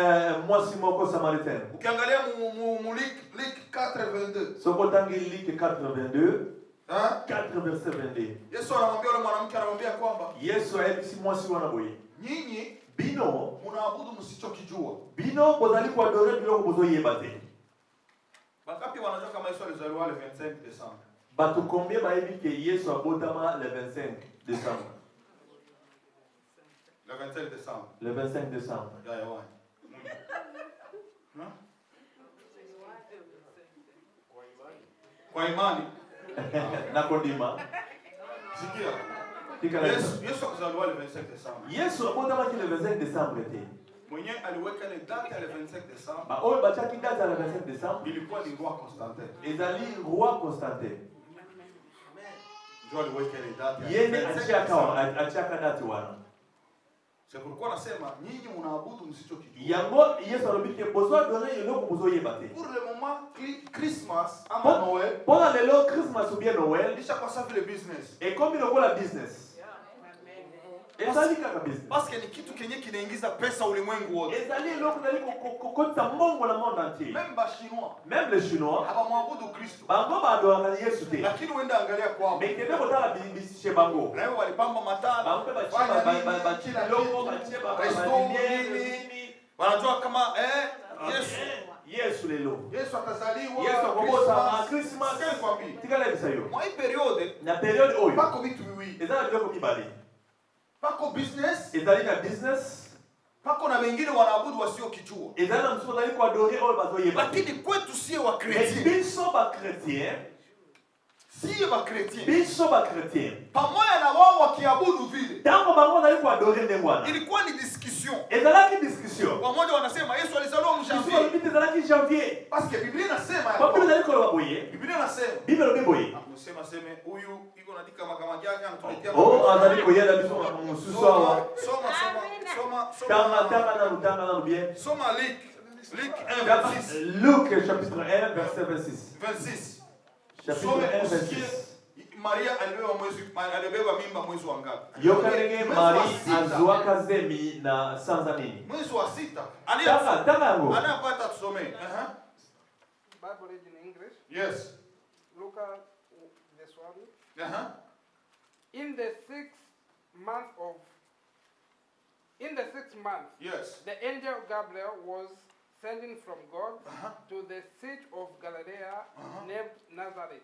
mwasi moko Samaritain. Ukiangalia Luc 4:22. Soko tangi Luc 4:22. 4 verset 22. Yesu anamwambia yule mwanamke, anamwambia kwamba Yesu ayebisi mwasi wana boye. nyinyi Bino mnaabudu msichokijua. bino bozali ko adorer biloko bozoyeba te. Wangapi wanajua kama Yesu alizaliwa le 25 Desemba? Bato combien bayebi ke Yesu abotama le 25 décembre. Le 25 Desemba. Le 25 décembre. Ya yawa. Kwa imani. Na kodima. Sikia. Tika Yesu alizaliwa le 25 Desemba. Yesu abotama ki le 25 décembre te. Mwenye aliweka ile date ya le 25 Desemba. Ba oyo bachaki date ya le 25 décembre. Ilikuwa ni roi Constantin. Ezali roi Constantin. Ndio aliweka ile date. Yene achaka date wana. C'est pourquoi nasema nyinyi mnaabudu msichokijua. Yango Yesu alobike bozo donner eloko bozo yeba te. Pour le moment Christmas ama Noël. Pendant le Christmas ou bien Noël, Nisha kwa sababu le business. et comme il a la business. Ezali kaka business. Parce que ni kitu kenye kinaingiza pesa ulimwengu wote. Ezali eloko nali kokota mongo na monde entier. Même ba chinois. Même les Chinois. Hawamwabudu Kristo. Bango badora Yesu te. Lakini uenda angalia kwao. Mais kende kotala bishe bango. Leo walipamba matala. Bango ba chila longo ba cheba ba wanajua kama Yesu. Yesu lelo. Yesu atazaliwa. Yesu akobosa Christmas. Kwambi. Tikala bisayo. Moi periode. Na periode oyo. Pako vitu viwi. Ezali biloko mibale. Pako business. Ezali na business. Pako na wengine wanaabudu wasiokijua. ezali na mosusu bazali koadore oyo bazoyeba. Lakini kwetu sie wa Mais chrétien, biso bachrétien, sie wa chrétien, biso bachrétien, pamoja na wao wakiabudu vile, ntango bango bazali koadore ndenge wana ilikuwa ni discussion. ezalaki discussion. Wamoja wanasema Yesu alizaliwa biso mjanvier. balobi te ezalaki janvier. Parce que Biblia inasema ya po bible kwamba, ezali koloba boye, Biblia inasema, bible elobi boye, msema seme huyu iko naandika makamajaka anatuletea o azali koyela biso mosusu awa. Tanga nanu bien. Soma Luc 1 Luc chapitre 1 verset 26. 26. Chapitre 1 usikie 26. Maria alibeba mimba mwezi wa ngapi? Yokanenge Mwezi wa Mari sita. azwaka zemi na sanza nini? Mwezi wa sita. Tanga yango. Anapata tusome. Bible read in English. Yes. Look at this one. In the sixth month, Yes. the angel Gabriel was sending from God to the city of Galilee named Nazareth.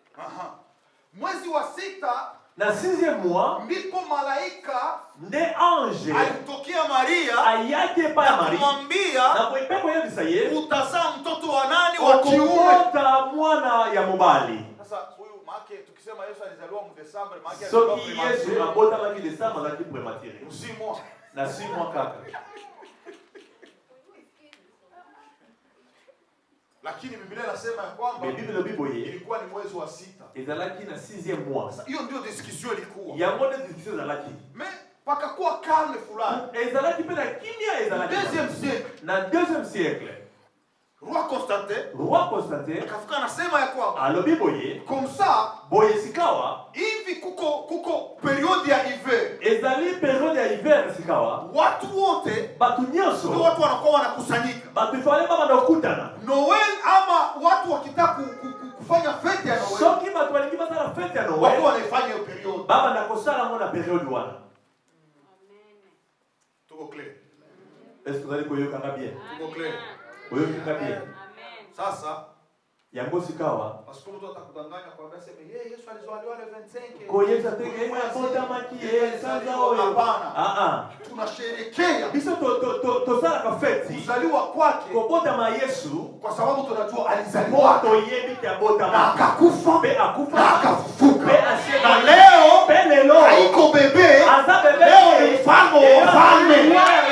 Mwezi wa sita Na 6e mois, ndipo malaika nde ange alimtokea Maria ayake pa ya Mari. kumwambia Na kuipepo yebisa ye, utazaa mtoto wa nani? Wa kiume. okokota mwana ya mobali. Sasa huyu make tukisema Yesu alizaliwa mu Desemba, make alizaliwa Soki Yesu abotamaki Desemba azalaki prématuré. msimu. Na 6 mois kaka. Lakini Biblia inasema ya kwamba Mais Bible elobi boye, ilikuwa ni mwezi wa sita. ezalaki na 6e mois. Hiyo ndio discussion ilikuwa. Yango nde discussion ezalaki. Mais pakakuwa calme fulani. Ezalaki mpe na kimia ezalaki. Deuxième siècle, Na 2e siècle, roi Constantin roi Constantin akafika anasema ya kwamba alobi boye, comme ça boye sikawa, hivi kuko periode ya hiver, ezali periode ya hiver sikawa, watu wote batu ndio nyonso, watu wanakuwa wanakusanyika. batu ifale baba ndokutana. Noel ama watu wakitaka kufanya fete ya Noel, Soki batu balingi basala fete ya watu Noel, wanaifanya hiyo periode. baba ndakosala ngo na periode wana. Tuko clear? Est-ce que vous allez koyokanga bien? Tuko clear? Koyokanga bien. Sasa Yango sikawa, parce que mtu atakudanganya kwa sababu sema yeye Yesu alizaliwa le 25. koyesa tenge abotamaki ye sanza oyo. Hapana. Tunasherehekea Biso tosalaka feti kuzaliwa kwake kobotama Yesu, kwa sababu tunajua alizaliwa toyebi te na abotama akakufa mpe akufa na akafufuka. mpe asieka. Na leo Mpe lelo haiko bebe, aza bebe, leo ni mfalme wa wafalme,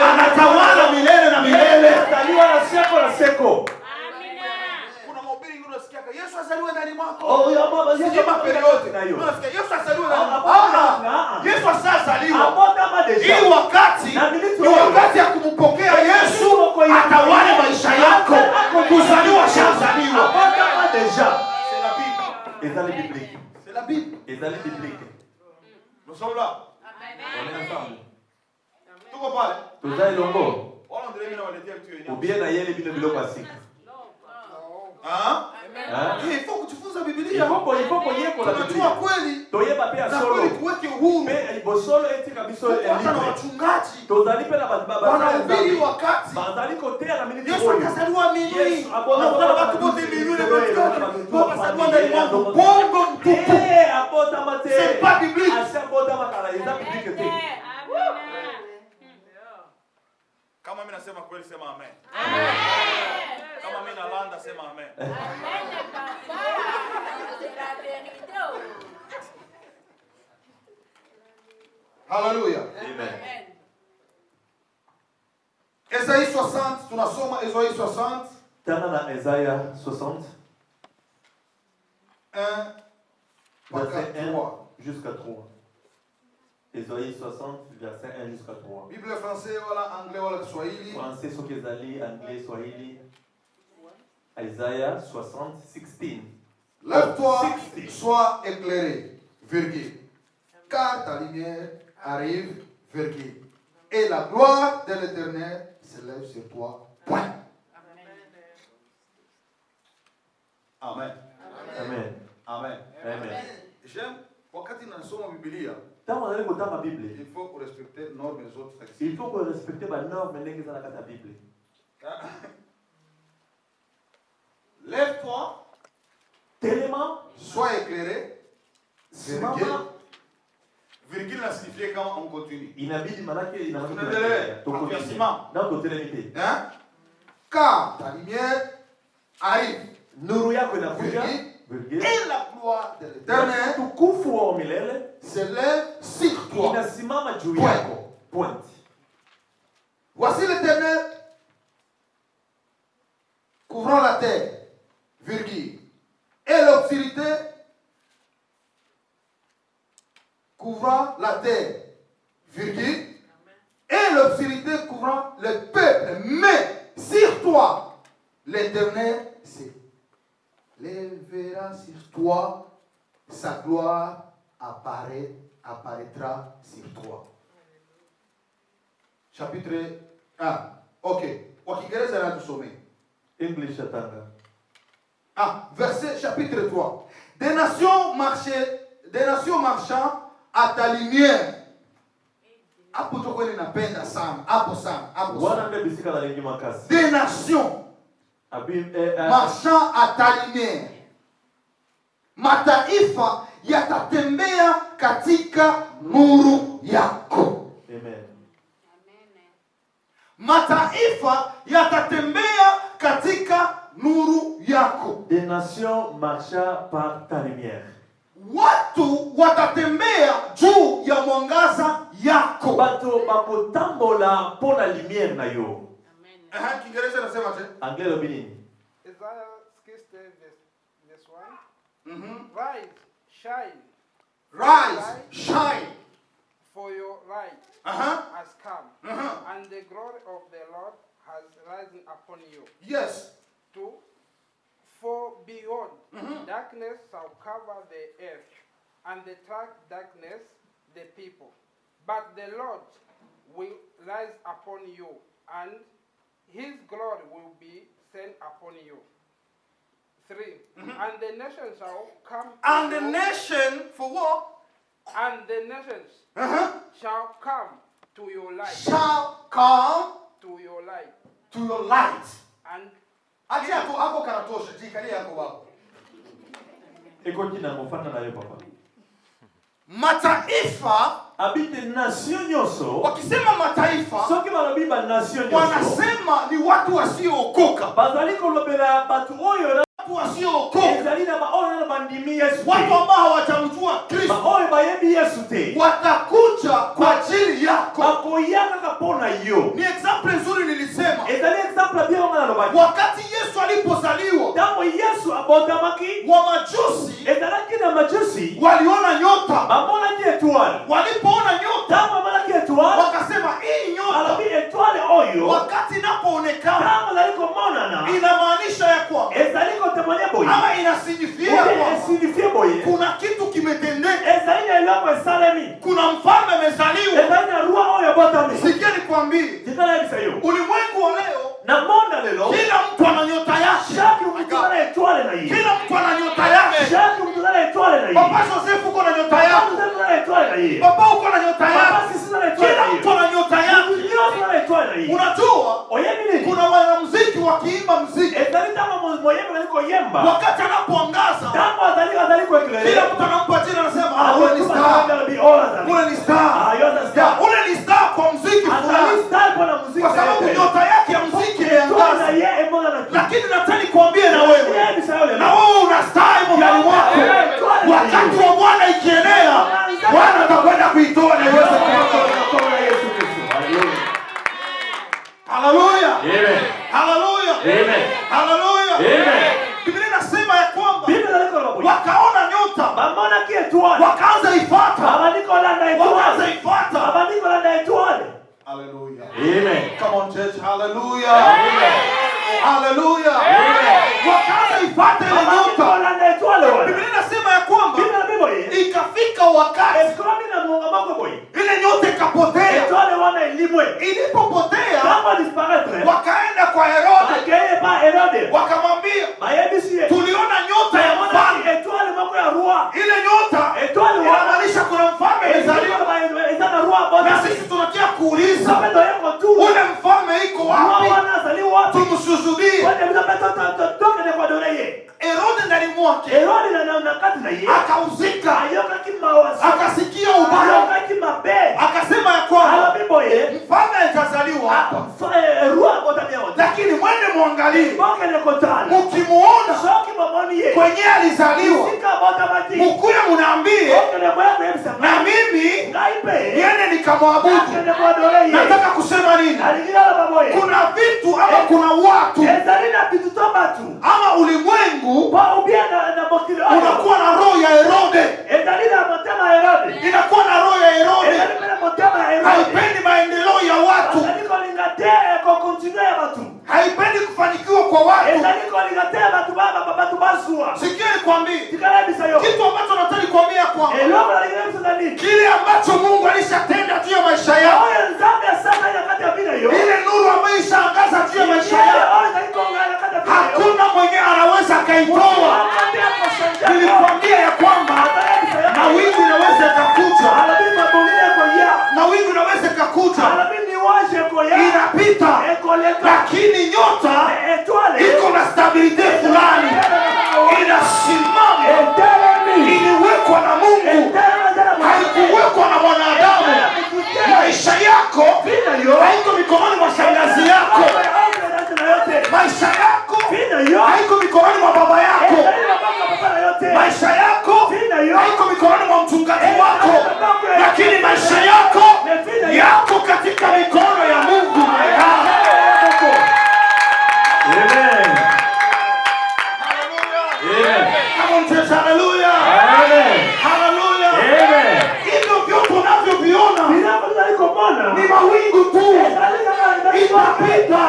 anatawala milele na milele. ataliwa na seko na seko. Kuna mahubiri unasikia Yesu azaliwa ndani mwako. Oh, ya baba, Yesu Sijema periode. na hiyo. Unasikia Yesu azaliwa ndani Ah, mwako. ah, ah. Yesu asazaliwa. Abotama deja. Hii wakati Na miliki ni wewe. wakati ya kumpokea Yesu atawale maisha yako. Kuzaliwa shazaliwa. Abotama deja. C'est la Bible. Ezali biblique. C'est la Bible. Ezali biblique. Nous sommes là. On est ensemble. Tuko pale. Toza elongo. Wala ndio mimi nawaletea vitu yenyewe. Ubie na yele bino biloko asika. Ah? Ah? Il faut kujifunza Il Biblia. faut koyekola Tunajua Biblia. kweli Toyeba pe ya na solo. kweli tuweke uhuru. Pe bosolo etika biso Hata na libre. wachungaji Tozali pe na baba wanahubiri wakati bazali kotea na miliki Yesu oyo. akazaliwa minui. Yesu, abona Watu wote minui na wakazaliwa ndani mwangu. Bongo mtupu. Eh, abotama te. C'est pas biblique. Asi abotama kala eza biblique te. Kama mimi nasema kweli sema amen. Kama mimi nalanda sema amen. Hallelujah. Amen. Esaïe 60, tunasoma Esaïe 60. Tana na Isaiah 60, 1 verset 1 3. jusqu'à 3. Isaïe 60, verset 1 jusqu'à 3. Bible français wala anglais wala Kiswahili. Français soki ezali, anglais, swahili. Isaiah 60, 16. Lève-toi, 60. sois éclairé, virgule. Car ta lumière arrive, virgule. Et la gloire de l'Éternel s'élève sur toi. Point. Amen. Amen. Amen. Amen. J'aime, wakati nasoma Biblia, Ntango nazali kotanga Bible, il faut respecter les normes des autres textes. il faut korespecte banorme ndenge eza na kati ya Bible. Lève-toi, Telema, sois éclairé, virgule. simama, Virgule na signifie quand on continue. Inabidi manake Tunaendelea. Tunasimama. Na tutelemite. Hein? Car ta lumière arrive. Nuru yako inakuja. Et la gloire de l'Éternel Tukufu wa milele s'élève sur toi. inasimama juu yako. Point. Voici l'Éternel couvrant la terre, virgule, et l'obscurité couvrant la terre, virgule, et l'obscurité couvrant le peuple. Mais sur toi, l'Éternel s'élèvera sur toi, sa gloire apparaîtra sur toi. Chapitre 1. Ok. Kwa Kiingereza na tusome. English atanga. Verset chapitre 3. Des nations marchant à ta lumière. Hapo toko ninapenda sana. Hapo sana. Wana mbebisika na lengi makasi. Des nations marchant à ta lumière. Mataifa yatatembea katika nuru yako. Amen. Mataifa yatatembea katika nuru yako. Des nations marchent par ta lumière. Watu watatembea juu ya mwangaza yako. Bato bakotambola pona lumière na yo. Kiingereza nasema je? Angelo binini. Isaiah 60 verse 1. Rise, shine. Rise, shine. For your light has come, and the glory of the Lord has risen upon you. Yes. 2. For behold, darkness shall cover the earth, and the darkness the people. But the Lord will rise upon you, and his glory will be sent upon you. 3. And the nations shall come. And the nation, for what? And the nations shall come to your light. Shall come To your light. to your light. And Ati hapo karatosha, jikalia yako wako. Eko jina mofana na yo papa. Mataifa Abite nation nyoso. wakisema mataifa Soki balobiba nation nyoso. wanasema ni watu wasiookoka. Bazaliko lobela batu oyo na Watu wasiookoka. ezalina ba oyo na bandimi Yesu. Watu ambao hawajamjua Kristo Ba oyo bayebi Yesu te. watakuja kwa ajili yako. Bakoyaka kapona yo. Ni example nzuri nilisema. Ezali exemple bien ngana lobaki. Wakati Yesu alipozaliwa, Tango Yesu abotamaki. Wamajusi Ezalaki na majusi. waliona nyota. Bamona ki étoile. Walipoona nyota, Tango malaki étoile. wakasema hii nyota Alabi étoile oyo. wakati inapoonekana Tango zaliko monana. inamaanisha ya kwamba Ezaliko temanya boye. ama inasignifia ya kwamba Signifie boye. kuna kitu kimetendeka. Ezali na eloko esalemi. Kuna mfalme amezaliwa. Ezali na roi oyo botami. Sikia nikwambie, Tikala yebisa yo. ulimwengu wa leo Na monda lelo. kila mtu ana nyota yake. Chaque mtu ana étoile na ye. Kila mtu ana nyota yake. Chaque mtu ana étoile na ye. Papa Joseph uko na nyota Papa yako. mtu ana étoile na ye. Papa uko na nyota Papa yako. sisi ana étoile Kila na ye. mtu ana nyota yake. Yote ana étoile na ye. Unajua Oyebi nini? kuna wanamuziki wakiimba muziki, Ezali tango moyembe kaliko yemba. wakati anapoangaza Tango azali kwa kila eklele. mtu anampa jina, anasema ule ni star, ule ni star. Ya, ule ni star kwa muziki fulani, kwa sababu nyota yake ya muziki imeangaza. Lakini nataka nikwambie na wewe una star ndani mwako. Wakati wa Bwana ikienea, Bwana atakwenda kuitoa na Yesu Kristo. Haleluya. Amen. Haleluya. Amen. Haleluya. Amen. Biblia inasema ya kwamba Biblia liko la boye. wakaona nyota, Bamona ki étoile. wakaanza ifuata, Abandiko landa wakaanza étoile. ifuata. Abandiko landa étoile. Haleluya. Amen. Come on church, haleluya. Haleluya. Wakaanza ifuata ile Abandiko nyota. landa étoile wala. Biblia inasema ya kwamba Biblia la boye. ikafika wakati Eskomi na munga mako boye. ile nyota ikapotea. Étoile wana elimwe. Ilipopotea, Kama disparaître. wakaenda kwa Herode, Akeye ba Herode. wakamwambia Bayebisi ye. tuliona nyota ya Mona mfalme. étoile mako ya roi. Ile nyota Étoile wana. inamaanisha kuna mfalme amezaliwa, Ezana roi na bona. sisi tunakia kuuliza Sabeto yako tu. ule mfalme iko Roi wapi? wana azaliwa wapi? Tumsujudie. Wende mtapeto toke de kwa dole ye. Herode ndani mwake Herode na kati na ye. akauzika, Ayoka kimawazo. akasikia ubaya, Ayoka kimabe. akasema ya kwamba Alabibo ye. mfalme atazaliwa hapa, Rua botamia wote. lakini mwende muangalie, Boke ne kotani. mukimuona Shoki mamoni ye. kwenye alizaliwa, Sika botamati. mukuye munaambie Boke ne kwa kuebisa. na mimi Ngaipe. niende nikamwabudu. Kende kwa dole ye. Nataka kusema nini? Aligila la baboye. Kuna vitu ama kuna watu Ezalina bitutobatu. ama ulimwengu Ba ubiana na mokile. unakuwa na roho ya Herode, Ezalina motema Herode. inakuwa na roho ya Herode, Ezalina motema Herode. haipendi maendeleo ya watu, Ezaliko lingatea kwa continue ya batu. haipendi kufanikiwa kwa watu. Ezaliko lingatea batu baba batu basua. Sikia nikwambie Tikala bisa yo. kitu ambacho nataka kuambia kwamba Eloko la lingatea nani? kile ambacho Mungu alishatenda juu ya maisha yako, Oya nzambe sana ya kati ya bila yo. ile nuru ambayo ishaangaza juu ya maisha yako, Oya zaiko ngana kati ya bila yo. hakuna mwenye anaweza akaitoa. Nilikwambia ya kwamba mawingu inaweza ikakuja, mawingu inaweza ikakuja, inapita, lakini nyota iko na stabilite fulani, inasimama, iliwekwa na Mungu, haikuwekwa na mwanadamu. Maisha yako haiko mikononi mwa shangazi yako, maisha yako haiko mikononi mwa baba yako, maisha yako haiko mikononi mwa mchungaji wako, lakini maisha yako katika mikono ya Mungu. Amen. Come on church, hallelujah. Amen. Hallelujah. Amen. Hivyo vyote unavyoviona ni mawingu tu, itapita.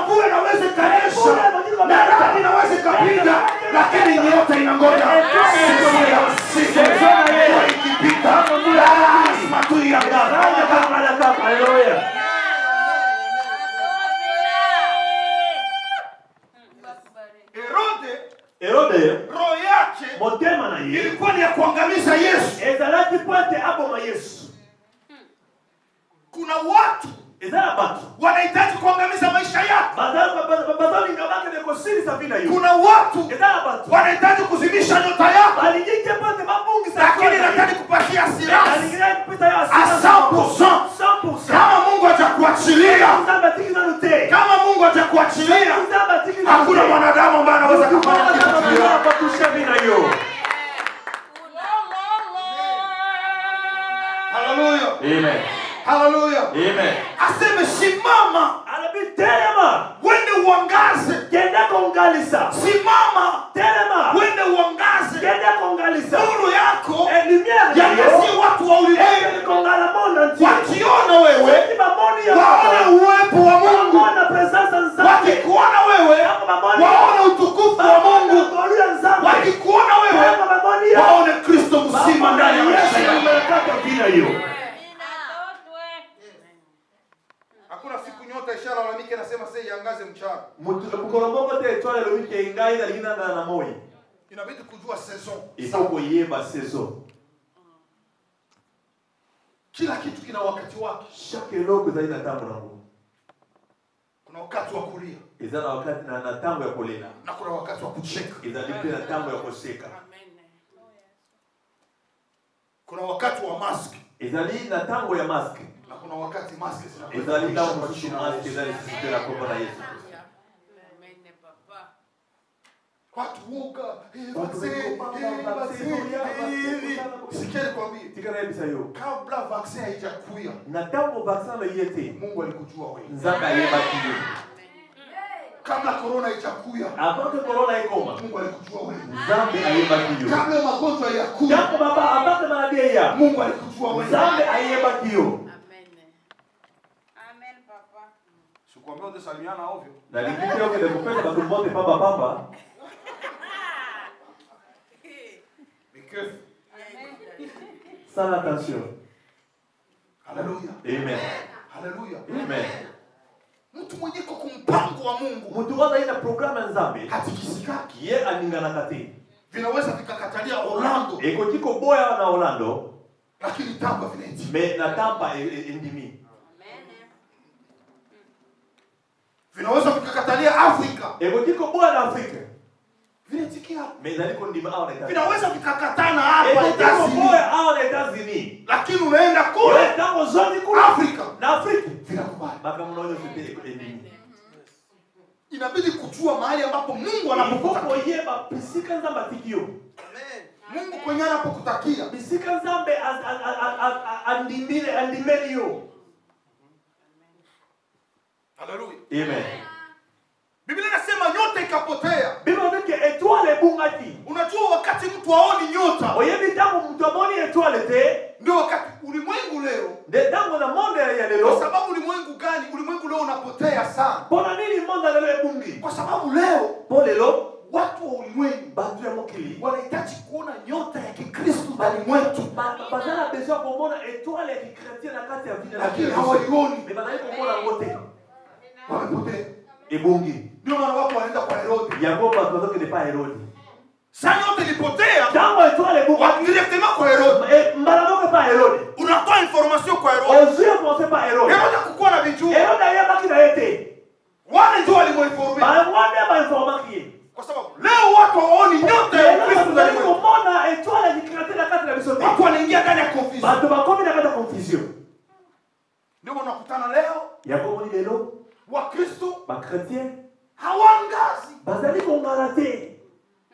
Mvua inaweza ikanyesha na radi inaweza ikapiga, lakini nyota inangoja. Siku mvua ikipita, lazima tu iangaze. Hallelujah. Herode Roho yake motema na ye. ilikuwa ni ya kuangamiza Yesu. Ezalaki pote aboma Yesu. Kuna watu Ezala batu. wanahitaji kuangamiza maisha yako. Bazali ngabake de kosiri sabina yo. Kuna watu Ezala batu. wanahitaji kuzimisha nyota yako, Alijike pote babungi sa. lakini nataka kupatia silaha Alingira kupita ya a 100%. 100%. Kama Mungu atakuachilia, Nzamba tiki na lute. kama Mungu atakuachilia, Nzamba tiki na hakuna mwanadamu ambaye anaweza kufanya kitu kile. hapa tushabina yo. Hallelujah. Amen. Hallelujah. Amen. Aseme simama, Anabi telema. wende uangaze. Kenda kongalisa. Simama, Telema. wende uangaze. Kenda kongalisa. Nuru yako Lumière yangazie watu wa ulimwengu, kongala monde entier. wakiona wewe waone uwepo wa Mungu, wakikuona wewe waone utukufu wa Mungu, wakikuona wewe waone Kristo mzima ndani ya maisha yako. Hakuna siku nyota ishalalamike nasema sasa iangaze mchana. mukoromoko te etwale lobike engai na lina na moi. Inabidi kujua saison. Isoko yeba saison. Kila kitu kina wakati wake. Chaque eloko ezali na ntango nango. Kuna wakati wa kulia, Eza na wakati na ntango ya kolela. na kuna wakati wa kucheka. Ezali mpe na ntango ya koseka. Kuna wakati wa mask, Ezali na ntango ya maske. na kuna wakati mask Ezali ntango zinakuwa mosusu maske ezali sisite na kombo na Yesu. watu woga, sikia nikwambie, Tika na yebisa yo. kabla vaccine haijakuja, Na ntango vaccin na yete. Mungu alikujua wewe. Nzambe ayebaki yo. Kabla corona haijakuja, Avant que corona ekoma. Mungu alikujua wewe. Nzambe ayebaki yo. Kabla magonjwa hayakuja, Tango baba avant que maladie ya. Mungu alikujua wewe. Nzambe ayebaki yo. Sikwambia ungesalimiana ovyo. Na likiti yoke de kupenda batu mbote pamba. Because Sans attention. haleluya. Amen. Haleluya. Amen. Mtu mwenye kwa mpango wa Mungu Mutu waza ina programme Nzambe. hatikisikaki. Ye alingana kati. Vinaweza vikakatalia Orlando, Eko tiko boya na Orlando. lakini Tampa vinaiti. Me na Tampa endimi. Vinaweza vikakatalia Afrika, Eko tiko boya na Afrika. vinatikia hapa. Mais ezali kondima awa na États-Unis. Vinaweza vikakatana hapa Etazini États-Unis. awa na États-Unis. Lakini unaenda kule Tango zoni kule Afrika na Afrika. vinakubali. Bakamuno yote endimi. Inabidi kujua mahali ambapo Mungu anapokuta. Anapokoko yeba bisika nzamba tikio. Mungu kwenye anapokutakia. Bisika nzambe andimeli yo. Haleluya. Amen. Biblia inasema nyota ikapotea. Biblia ndike étoile bungati. Unajua wakati mtu aoni nyota, Oyebi tango mtu amoni étoile te. ndio wakati ulimwengu leo. De tango na monde ya Kwa lelo. sababu ulimwengu gani? Ulimwengu leo unapotea sana. Pona nini monde lelo ebungi? Kwa sababu leo Po lelo watu wa ulimwengu batu ya mokili. wanahitaji kuona nyota ya Kikristo ndani mwetu, Bazana besoin komona étoile ya kikristian na kati ya vile na lakini hawaioni, mais bazali komona ngote. wamepotea. Ebungi. Ndio maana watu wanaenda kwa Herode. Yango ba tozoke ne pas Herode. Sasa nyota ilipotea, Tango étoile watu bungati. directement kwa Herode. Mbalamoke pa Herode. Unatoa information kwa Herode. Ozio pense pa Herode. Herode hakukuwa na vijua. Herode ayabaki na yete. Wale ndio walimuinforme. Ba mwande ba informaki. Kwa sababu leo watu hawaoni nyota ya Kristo ndani mwetu. Komona étoile ya kikristian na kati na bisote. Watu wanaingia ndani ya confusion. Bato bakomi na kati ya confusion. Ndio wanakutana leo Yakobo ni lelo Wakristo ba chrétien hawangazi, bazali kongala te.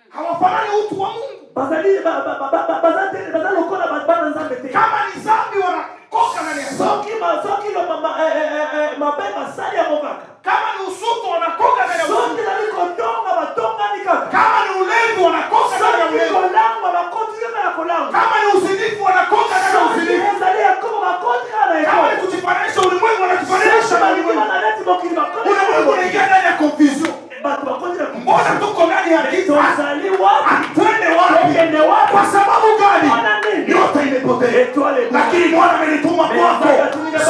hawafanani utu wa Mungu. Bazali bazali lokola bana nzambe te. Kama ni dhambi wanakoka ndani ya dhambi. Soki lo mabeba sali ya mokaka. Kama ni usuto wanakoka ndani ya Soki usuto. zali kotonga batonga ni kaka. Kama ni ulevi wanakoka ndani ya Soki ulevi. kolangwa bakoti yoka ya kolangwa. Kama ni uzinifu wanakoka ndani ya Soki uzinifu. ezali ya komo bakoti kana ya Kama ni komo. kujifananisha ulimwengu wanajifananisha na ulimwengu. Ulimwengu unaingia ndani ya confusion. Bato bakoti na Mbona tuko ndani ya giza? tozali wapi? Twende wapi? Twende wapi? Kwa sababu gani? Ona nini? Nyota imepotea. Étoile Lakini Bwana amenituma kwako.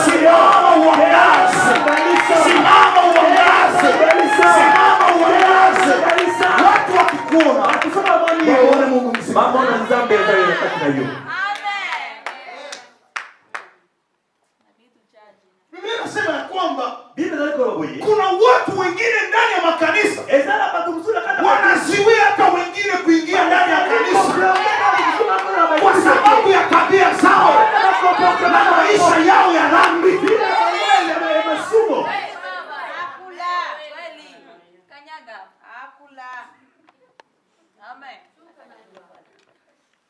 Simama uangaze. Simama uangaze. Simama uangaze. Watu wakikuona waone Mungu mzima. Mamona nzambe ezali na kati na yo. Biblia inasema ya kwamba Biblia ezali koloba boye. kuna watu wengine ndani ya makanisa Ezala bato musula kata wanaziwia hata wengine kuingia ndani ya kanisa kwa sababu ya tabia zao na maisha yao ya dhambi.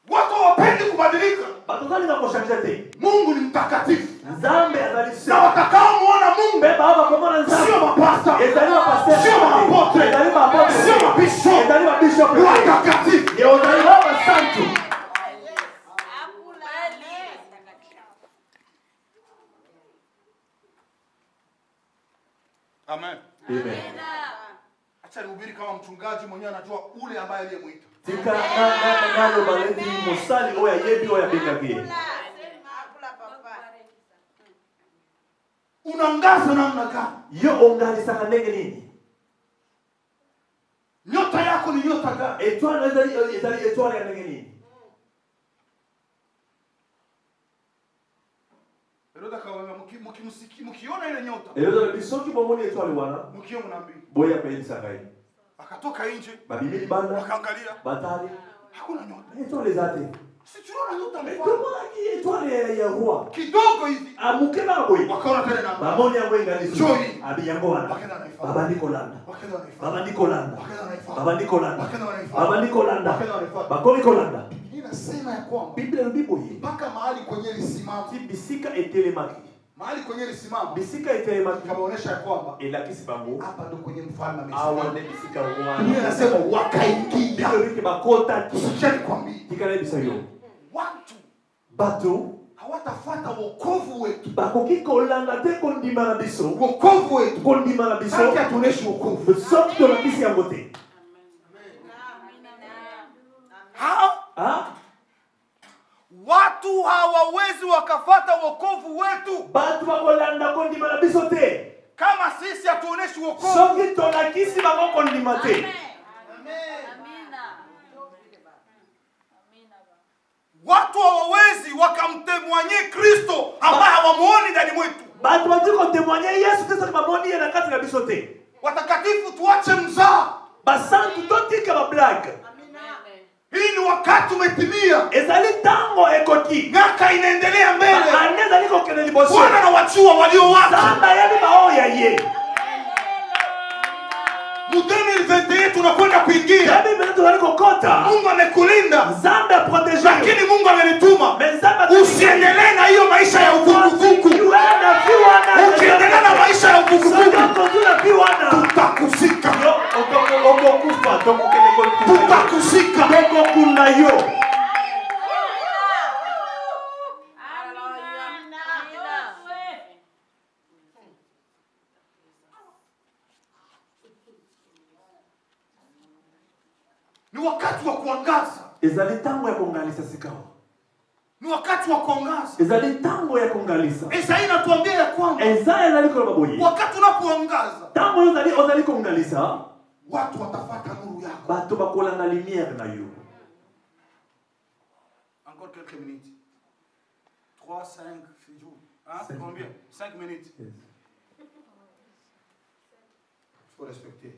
Watu hawapendi kubadilika. batozali na koshanja te. Mungu ni mtakatifu, Nzambe ezali na se. watakaomuona Mungu Beba aba komona nzambe. sio mapasta, Ezali ba pasteur. sio maapotre, Ezali ba apotre. sio mabishop, Ezali ba bishop. ni watakatifu. Ye ozali ba santu. Amen. Amen. Acha nihubiri kama mchungaji mwenyewe anajua ule ambaye aliyemuita. Tika nalo baleti mosali oya yebi oya bengaki. Unangaza namna gani? Yo ongalisaka ndenge nini? Nyota yako ni nyota gani? Étoile ezali étoile ya ndenge nini? Herode akawaambia mkiona ile nyota, Ezo bisoki bomoni étoile wana. mkio mnaambia. Boya pesa kai. Akatoka nje, Babili banda. wakaangalia, Batali. hakuna nyota. Étoile zate. Si tunaona nyota Mais mfano comment qui étoile ya roi? kidogo hivi, Amukeba boy. wakaona tena namba. Bamoni yango engalizo. Joy. Abi yango wana. Wakaenda naifahamu. Baba Nikolanda. Wakaenda naifahamu. Baba Nikolanda. Wakaenda naifahamu. Baba Nikolanda. Wakaenda naifahamu. Baba Nikolanda. Wakaenda naifahamu. Bako Nikolanda. Inasema ya kwamba Biblia biboye. mpaka mahali kwenye lisimama, Ti bisika etelemaki. mahali kwenye lisimama, Bisika etelemaki. ikawaonyesha ya kwamba Elakisi bango. hapa ndo kwenye mfalme Awa amesimama. ne bisika wana. Biblia inasema wakaingia. Biblia biki bakota ki. Sikia nikwambie, Tikana bisayo. watu Bato hawatafuata wokovu wetu. bakoki kolanda te kondima na biso. Wokovu wetu Kondima na biso. haki hatuoneshi wokovu. Soki tolakisi yango te. Watu hawawezi wakafata wokovu wetu Bato bakolanda kondima na biso te. kama sisi hatuoneshi wokovu. Soki tolakisi bango kondima te. Watu hawawezi wakamtemwanye Kristo ambaye hawamuoni ndani mwetu. Bato bati kotemwanye Yesu Kristo bamoni ye na kati na biso te. Watakatifu tuache mzaa. Basantu totika ba blague. miaka inaendelea mbele. anaweza liko kile libosi Bwana anawajua walio wake. samba yani maoya ye Mu 2021 tunakwenda kuingia. yabi mimi tunaliko kota Mungu amekulinda. zamba protéger Lakini Mungu amenituma. mezamba Usiendelee na hiyo maisha ya uvuguvugu. Ukiendelea na maisha ya uvuguvugu, tutakusika. Tutakusika. Ni wakati wa kuangaza. ezali tango ya kongalisa sikao Ni wakati wa kuangaza. ezali tango ya kongalisa Isaia inatuambia ya kwamba ezali ezali koloba boye wakati unapoangaza, tango ozali kongalisa watu watafuata nuru yako. bato bakolanda lumière na yo. Encore quelques minutes. 3, 5 jours. Hein? Combien? 5 minutes. Yes. Il faut respecter.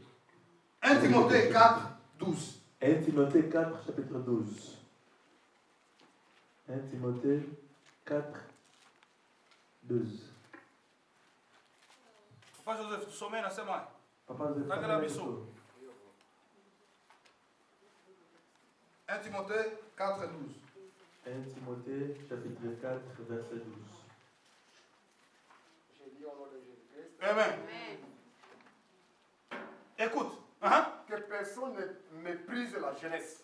1 Timothée 4, 12. 1 Timothée 4, chapitre 12. 1 Timothée 4, 12. Papa Joseph, tu sommes là, c'est moi. Papa, je Tangue la biso. 1 Timothée 4, 12. 1 Timothée chapitre 4, verset 12. Amen. Écoute. Que personne ne méprise la jeunesse.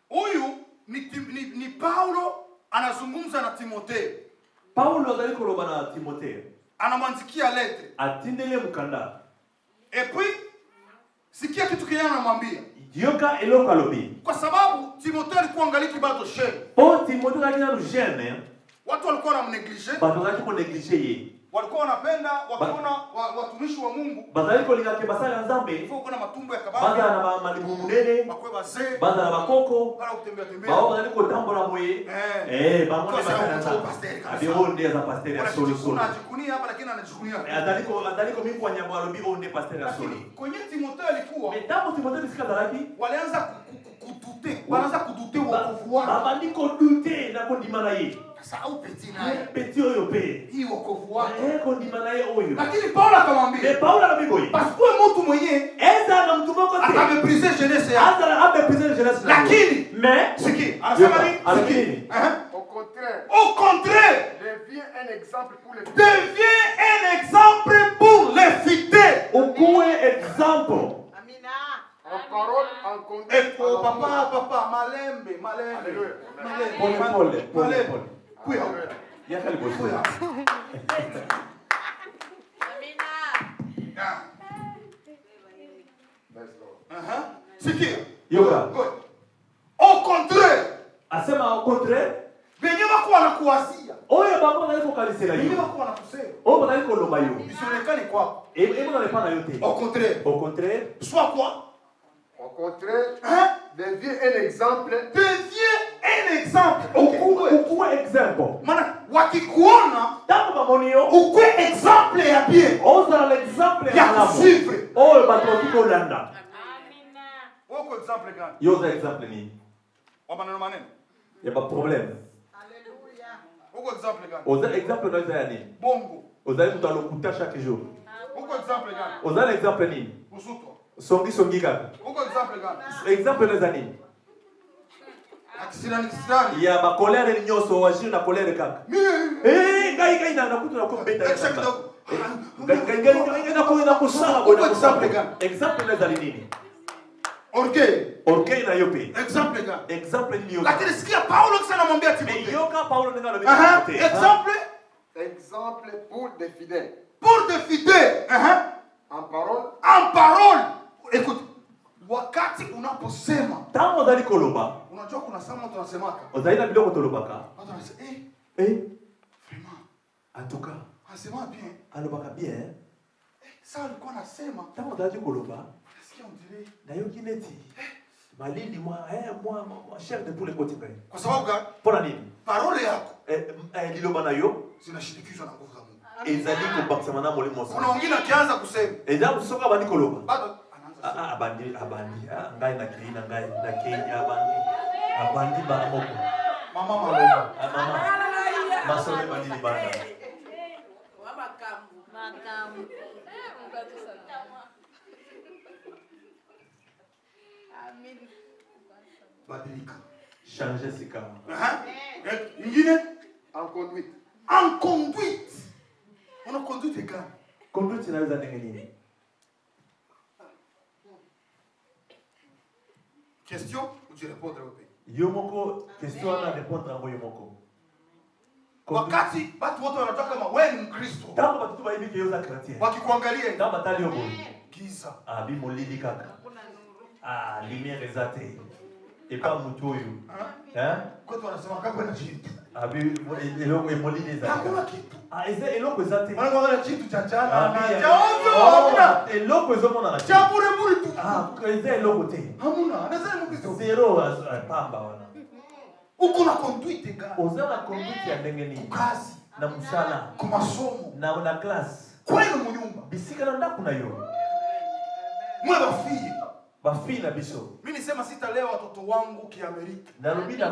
Huyu ni Paulo anazungumza na Timotheo. Paulo azali koloba na Timotheo. Anamwandikia lettre. Atindele mukanda. Et puis sikia kitu kile anamwambia. Yoka eloko alobi. Kwa sababu Timotheo alikuwa angaliki bado jeune. Po Timotheo alikuwa na jeune. Watu walikuwa wanamnegliger. Bato walikuwa negliger ye. Walikuwa wanapenda wakiona watumishi wa Mungu. Bazali kolinga ke basala nzambe. Ifo kuna matumbo ya Baza kabanga. na malibu munene. Bakwe bazee. Baza na bakoko. Bala kutembea tembea. Bao bazali kotambola moye. Bango ne basala nzambe. Abiro nde za pasteur ya solo solo. Anajikunia hapa lakini anajikunia. Ataliko mimi kwa nyambo alobi onde pasteur ya solo. Lakini kwenye Timotheo alikuwa Metamo Timotheo bisika dalaki. walianza kudute. Wanaanza kudute wokovu wao. Baba niko dute na kondima na ye. Sasa au petit naye. Petit oyo pe. Hii wokovu wao. Kondima na ye oyo. Lakini Paulo akamwambia, Mais Paulo anabiboye. parce que mtu mwenyewe Eza na mtu moko te. akamepriser jeunesse yake. Amepriser jeunesse. Lakini mais siki anasema nini? Lakini Au contraire, Au contraire, devient un exemple pour les devient un exemple pour les fidèles. ukuwe example. en parole, en conduite. Et pour papa, malembe. Pole. Kuya. Yakali bosi. Kuya. Sikia. Yoka. Au contraire, Asema au contraire. venye wako wanakuwazia. Oyo bango na iko kalisela Venye yo. wako wanakusema. Oyo bana iko lomba yo. Isionekane kwako. Ebo na lepana yote. Au contraire. Au contraire. Soit quoi? Au contraire, Hein? devient un exemple Devient un exemple. Ukuwe example. Maana wakikuona Tangu bamoni yo. ukwe exemple ya bien. Oza l'exemple Ya ya lamu. kusuivre. Oyo bato kiko landa. Wako exemple gani? Yoza exemple ni. Wa maneno. Ya ba problème. Wako exemple gani? Oza exemple na ya nini? Bongo. Oza mtu alokuta chaque jour. Wako exemple gani? Oza exemple nini? Busutwa. Songi kaka. Wako exemple gani? Exemple na nini? Akisirani. Ya ba colère ni nyoso wa jina colère kaka. Ngai na kutu na kumbeta. Extra kidogo. Ngai na kusala Wako exemple gani? Exemple na nini? Orgueil na yope. exemple gani? Exemple ni yope. Lakini sikia Paulo kisa anamwambia Mais Timotheo. yoka Paulo ndio Aha, anabidi. exemple pour des fidèles. Pour des fidèles. En parole, En parole. Écoute. Wakati unaposema. Tango dali koloba. Unajua kuna sama tunasemaka. Ozaina biloko tolobaka. Watu wanasema Vraiment. En tout cas, anasema bien. alobaka bien. Sasa alikuwa anasema. Tango dali koloba. Nasikia mdilee. Na yoki neti. Malili moi chef de tous les côtés. Kwa sababu gani? Pona nini? Parole yako Liloba na yo zinashindikizwa na nguvu za Mungu. ezali kobakisama na molimo Kuna wengine akianza kusema eza soka bandi koloba bado anaanza abandi ngai na kei na ngai na kei abandi bana moko mama maloba. mama Masole bandini bana. Badilika. Changer ses cas. Ingine En conduite. en conduite. On a conduite égale. Conduite inaweza nini? Question ou tu réponds au pays. Yomoko question ana répondre ngo yomoko. Wakati watu wote wanataka kama wewe ni Mkristo. Tangu batutu baibi kioza chrétien. Wakikuangalia Tangu batali yobo. giza. Ah bi molili kaka. Ah lumière ezate. Et pas mutoyo. Hein? Kwetu wanasema kama na kitu. Ah bi eloko molili ezate. Hakuna kitu. Ah eze eloko ezate. Wanakuwa na kitu cha jana Ah na bi cha ovyo hamuna. eloko ezomona na. Cha bure bure tu. Ah eze eloko te. Hamuna. Nasema Mkristo. Zero pamba wana. Uko na conduite égale. Ozana conduite ya ndenge nini? Kazi Na msala. kwa masomo. Na classe. Kwenu munyumba. Bisika na ndaku na yo. Mwe bafie. Bafi na biso. Mimi nisema sitalea watoto wangu kiamerika. Na lobina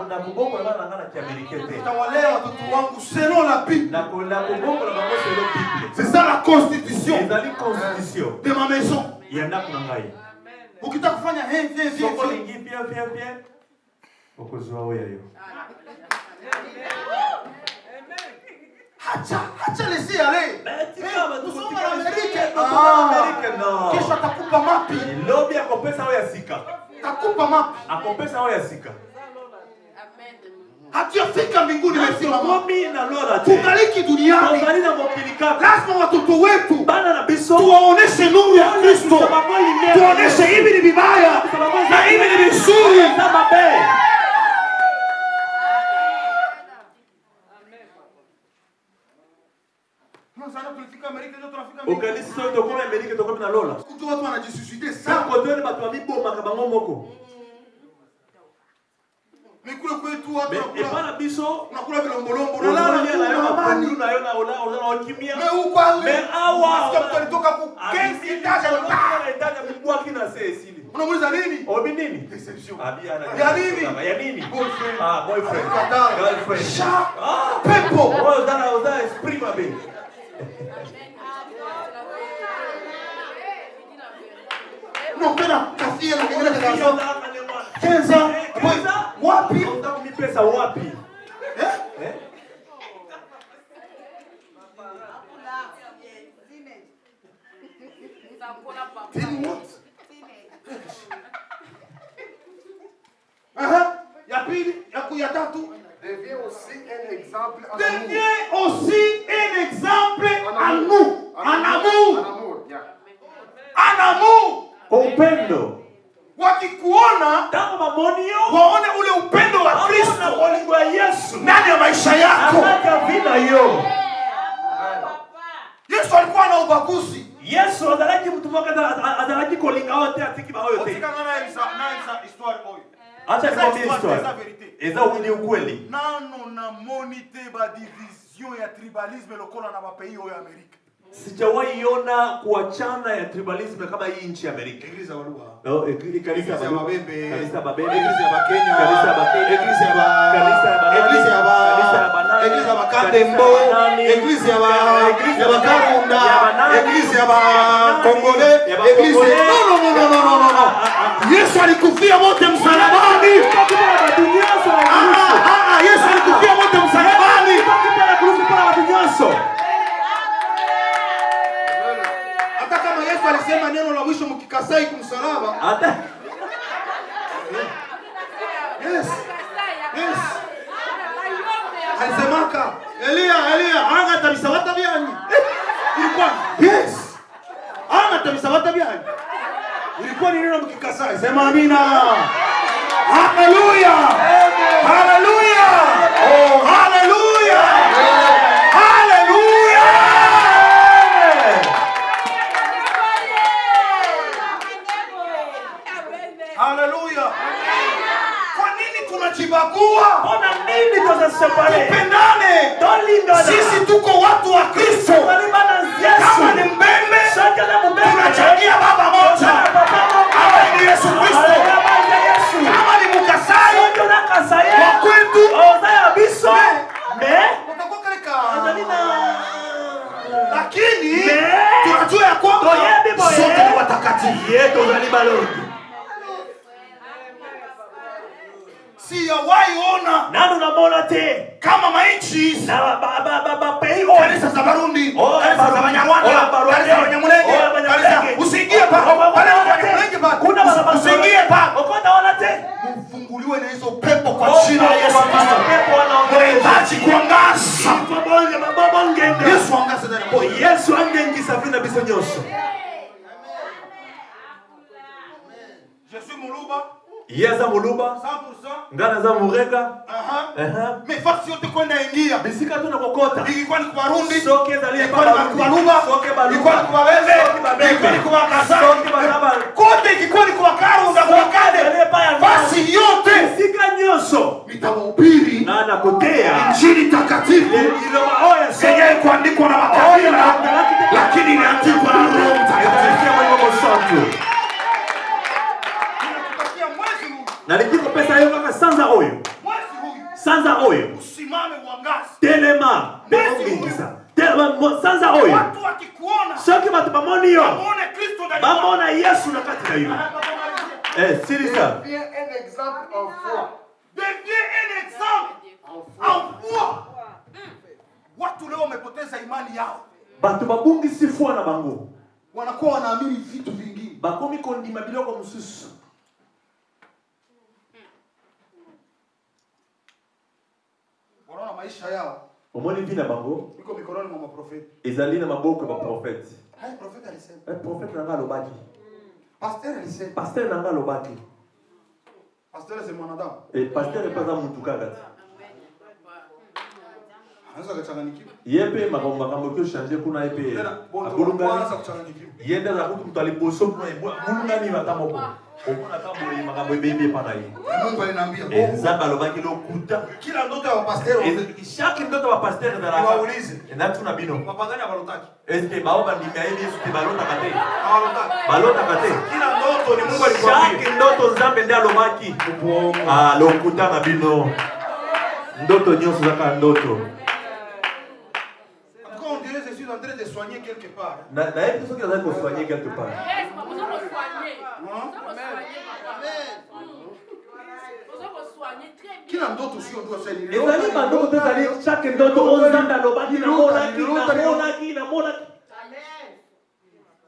na kubongo na ngana kiamerika te. Nitawalea watoto wangu selon la Bible. Na kubongo na bango selon Bible. C'est ça la constitution Ezali constitution. de ma maison. Ya ndaku na ngai. Ukitaka kufanya viens Soko lingi bien. Okozwa oya yo. Hacha laisser aller. Nous sommes en Amérique. No. Kesho atakupa mapi. Lobi akopesa oya sika. Takupa mapi. Akopesa oya sika. Hatujafika mbinguni mesi mama. Komi na lola te. Tungaliki duniani. Tungali na mokilika. Lazima watoto wetu Bana na biso. tuwaoneshe nuru ya Kristo. Tuoneshe hivi ni vibaya na hivi ni vizuri. Okanisi soyo tokoma Amerika tokoma na lola. Kutu watu wanajisusciter Sa sana. kodone batu babiboma kabango moko. Mikule kwetu watu E bana biso unakula bilombolombo unalala unalala na yo na amani. pondu na yo na ona kimia. Me huko awe. Me awa. Mtu alitoka ku 15 etaje na etaje mbwaki na sesili. Unamuuliza nini? Obi nini? Deception. Abi ana. Ya nini? Ya nini? Boyfriend. Ah, boyfriend. Katara. Girlfriend. Sha. Pepo. Oh, dana esprit mabe. Unapenda kafia na kingine kakazo. 15 wapi? Unataka kunipesa wapi? Eh? Tell what? Aha. Ya pili, ya tatu. Devient aussi un exemple en amour. Devient aussi un exemple en nous. En amour. En amour, yeah. En amour. Upendo. Wakikuona Tangu mamonio waone ule upendo wa Kristo na kuligwa Yesu ndani ya maisha yako. anataka vina yo. Yesu alikuwa na ubaguzi. Yesu azalaki mtu mmoja azalaki kolinga wote atiki ba yote. Otika ngana na histoire oyo. Acha nikwambie Eza histoire. verite. Eza ni ukweli. Nano na monite ba division ya tribalisme lokola na mapays oyo Amerika. Sijawahi iona kuachana ya tribalism kama hii nchi ya Amerika. Eglise ya Walua. Kanisa ya Babembe. Kanisa ya Babembe. Eglise ya Bakenya. Kanisa ya Bakenya. Eglise ya ba. Kanisa ya Banani. Eglise ya ba. Kanisa ya Banani. Eglise ya Bakatembo. Eglise ya Eglise ya ba. Eglise Ya Bakarunda. ya Banani. Eglise ya ba. Congolais. Ya ba Eglise. Congolais. No. Yesu alikufia wote msalabani. Yesu alikufia wote msalabani. Hata kama Yesu alisema neno la mwisho mkikasai kumsalaba. Hata Yes. Alisemaka Elia anga tabisabata byanyu. Ilikuwa yes. Anga tabisabata byanyu. Ilikuwa ni neno mkikasai. Sema amina. Haleluya. Haleluya. Oh, haleluya. Haleluya. Haleluya. Kwa nini tunajibagua? ona nini tuzasepare? Tupendane. Tolingana. Sisi tuko watu wa Kristo. Kama ni mbembe, tunachangia baba moja. Hapa ni Yesu Kristo. Kama ni Mukasai, wa kwetu. yetu zali balozi. Si yawaiona Nanu namona te kama mainchi na pei kanisa za Barundi, kanisa za Banyarwanda, kanisa za Banyamulenge, kanisa usiingie pa pale Banyamulenge pa usiingie pa okota ona te mfunguliwe na hizo pepo kwa jina la Yesu Kristo. pepo wanaongea Unahitaji kuangaza. bonge mababa ngende Yesu angaza ndani po yako. Yesu angengisa vina biso nyonso. Je suis Muluba Yeza muluba 100%. ngana za mureka Mais fasi yote kwenda ingia. bisika tuna kokota Ilikuwa ni kwa Barundi, soke zali ilikuwa ni kwa Luba, soke ilikuwa ni kwa Bembe, ilikuwa ni kwa Kasai. soke balaba Kote ilikuwa ni kwa Karunga, kwa Kade. Fasi yote bisika nyonso nitawahubiri na nakotea Injili takatifu ile maoya yenye kuandikwa na makabila, lakini inaandikwa na Roho Mtakatifu. Ninakupatia mwezi huu, na nikiko pesa hiyo kama sanza oyo mwezi huu sanza oyo usimame uangaze. telema ngisa telema sanza oyo Watu wakikuona soki batu bamoni yo waone Kristo ndani yako. bamona Yesu na kati na yo sirisa Deviens un exemple en foi. Deviens un exemple en foi. Watu leo wamepoteza imani yao, batu babungisi fwa na bango wanakuwa wanaamini vitu vingine. bakomi kondima biloko mosusu. Wanaona maisha yao omoni vi na bango iko mikononi mwa maprofeti. ezali na maboko ya baprofete. Hai, profeti alisema, Profete nanga alobaki, pasteur alisema, paster nanga alobaki, pasteur c'est mwanadamu. paster epaza mutu kaka te Anaweza kuchanganyikiwa. ye mpe makambo ekochange kuna ye mpe Tena bonzo abulungani kwanza kuchanganyikiwa. ye nde aza kutu mutu aliboso kuna bulungani ata moko omona kambo makambo ebebi epa na ye. Mungu aliniambia, Nzambe alobaki lokuta kila ndoto ya pasteur chaque ndoto ba paster waulize, natuna bino mapangani habalotaki. eske bao bandimi ayebi Yesu te balotaka te Hawalotaki. balotaka te Kila ndoto ni Mungu alikwambia. chaque ndoto Nzambe nde alobaki lokuta na bino ndoto nyonso zaka ndoto Quand on dirait je suis en train de soigner quelque part. nayebi soki azali kosoigne quelque part Kila ndoto sio ndoto sasa ni. ezali bandoto te ezali chaque ndoto oyo Nzambe alobaki namonaki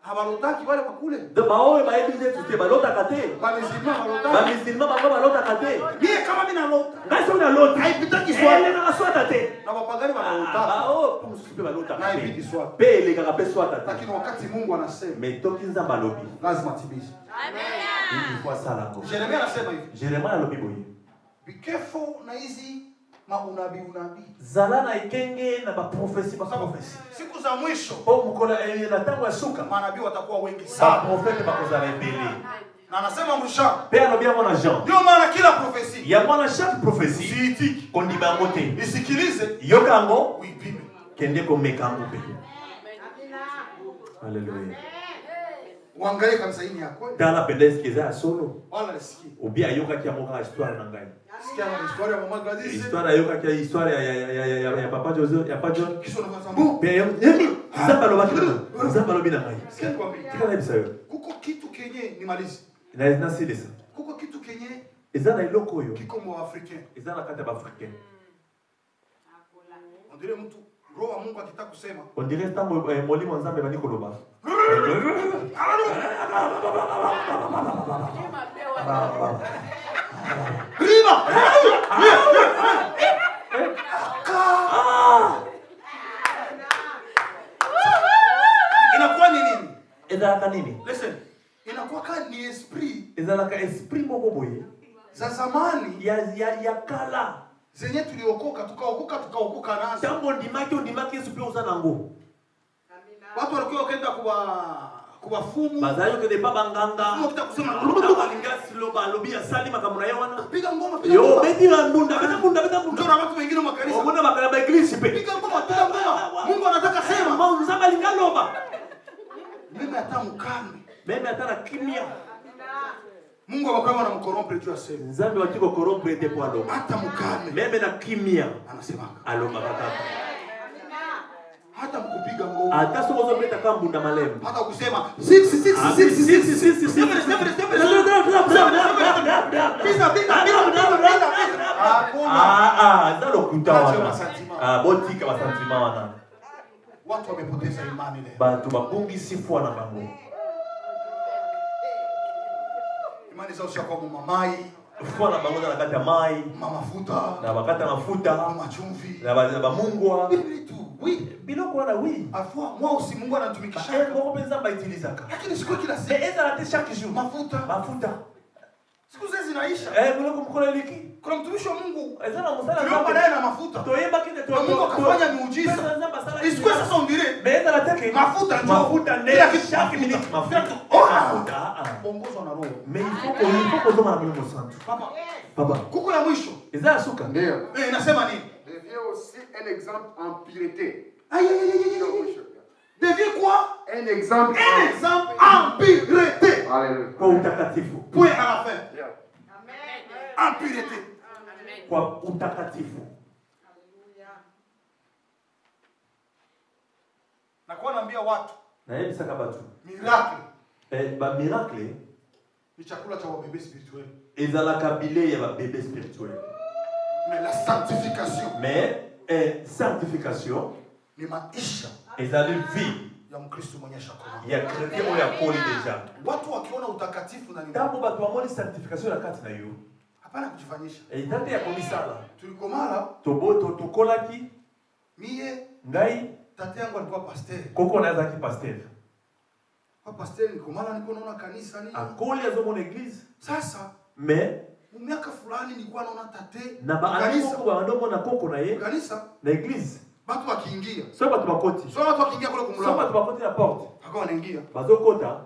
Habalotaki wale bakule. baoyo bayebi Yesu te balotaka te Bamezima balotaki. bamisilima bango balotaka te Mie kama mimi nalota. ngai soki naloti Haipitaki swali. elengaka swata te Na mapagani banalotaka. bao mosusu mpe balotaka Na te ibidi swali. mpe elekaka mpe swata te Lakini wakati Mungu anasema, me toki Nzambe alobi lazima timize. ilifo asala yango. Yeremia anasema hivi. Jeremia alobi boye Be careful na hizi maunabii. zala na ekenge na baprofesi baprofesi Siku za mwisho po mokola na ntango ya suka manabii watakuwa wengi sana. baprofete bakozala ebele Na anasema Mrisha, mpe alobi yango na Jean ndio maana kila profesi yango na chaque profesi siitiki, kondima yango te isikilize, yoka yango uipime. kende komeka yango mpe. Haleluya. Uangalie kanisa hili ya kweli. tala mpenza eske eza ya solo Wala nisikie. obi ayokaki yango kaka histoire na ngai Sikia na historia ya mama Gladys. histoire ayokaki ya histoire ya papa José ya papa John Kisha unaanza mbu. mpe yebi Nzambe alobaki na ngai Nzambe alobi na ngai Sikia nikwambie. tika nayebisa yo Kuko kitu kenye ni malizi. nasilisa Kuko kitu kenye eza na eloko oyo kiko mwa Africain. eza na kati ya baafricain On dirait mtu roho wa Mungu akitaka kusema. on dirait ntango molimo ya Nzambe ebandi koloba Grima. Inakuwa ni nini? ezalaka nini Listen. Inakuwa ni esprit ezalaka esprit moko boye za zamani ya kala zenye tuliokoka tukaokoka nazo. ntango ondimaki Yesu mpe oza nango Watu walikuwa wakaenda kuwafumu. bazali okende pa banganga Fumu kitakusema balinga siloba alobi asali makambo na ye wana piga ngoma, piga yo ngoma. beti na mbunda beta mbunda Ndio na watu wengine wa kanisa. obona bakala ba eglise pe Piga ngoma, piga ngoma. Mungu anataka sema. Nzambe alinga loba Mimi hata mkame. meme ata na kimia Mungu akawa na mkorompre juu asema. Nzambe wati kokorompre te po aloba Hata mkame meme na kimia anasema. aloba kaka Hata mkupiga ngoma. malembo. Hata soko zote takambunda malembo. Hata kusema 6. Zalo kutawana. Botika basantima wana. Watu wamepoteza imani leo. Batu babungi sifua na bango. Imani zao sio kwa mamai. Fua na bango na kata mai, Mafuta. na bakata mafuta, Machumvi. na bamungwa. Biblia tu. Oui. Biloko wana wi. Afua moi aussi Mungu anatumikisha. Ngo penza ba utilizaka. Lakini siku kila siku. Mais eza la chaque jour. Mafuta. Mafuta. Siku zile zinaisha. Biloko mkola liki. Kuna mtumishi wa Mungu. Eza na musala. Tuliomba naye na mafuta. Toyeba kile Na Mungu akafanya miujiza. Isiku sasa undire. Mais eza la teke. Mafuta njoo. Mafuta ne chaque minute mafuta. Mafuta. Ongozwa na roho. Mais il faut qu'on ait le sang. Papa. Kuku ya mwisho. Eza asuka. Ndio. Inasema nini? Devient aussi un exemple en pureté. Devient quoi? Un exemple en pureté. Alléluia. Kwa utakatifu. Point à la fin. En pureté. Kwa utakatifu. Na kwa naambia watu. Na yeye saka batu. Miracle. Ba miracle Ni chakula cha wabebe spirituel. ezalaka bile ya ba bébé spirituel. Mais la sanctification. Mais sanctification Ni maisha ezali vie ya Mkristo mwenye shakoma. ya chrétien oyo akoli deja. Watu wakiona utakatifu na nini? Ntango bato bamoni sanctification na kati na yo Hapana kujifanyisha. etate ya komisala Tulikomala tokolaki mie ngai tate yangu alikuwa pasteur. koko nazalaki paster Kwa pasteur nikomala niko naona kanisa nini? akoli azomona église Sasa mais miaka fulani nilikuwa naona tate na baaniko bandomona koko na ye kanisa na église watu wakiingia. so bato bakoti So watu wakiingia kule so kumlango. bato bakoti na porte Akawa anaingia. bazokota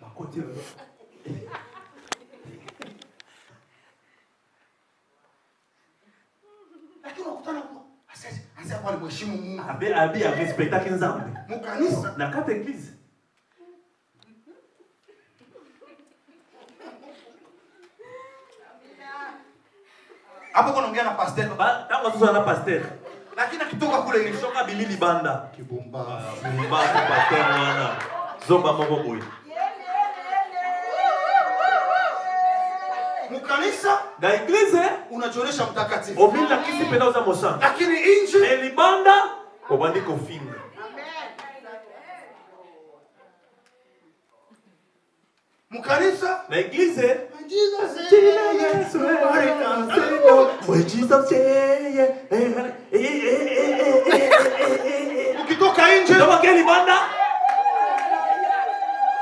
bakoti Lakini unakutana kwa sasa kwa mheshimu Mungu. abi respectaki nzambe Mkanisa na kati église. hapo kuna ongea na pasteur. Tango sasa na pasteur. Lakini akitoka kule ile Shoka bilili banda. kibumba. Mbaya pasteur mwana. Zoba mabo boy. Mkanisa Na église unachoresha mtakatifu. omila kisi penda uza mosan. Lakini nje Elibanda obandi kofinga. mkanisa Na église Jesus Yesu ukitoka nje Ndaba keli banda.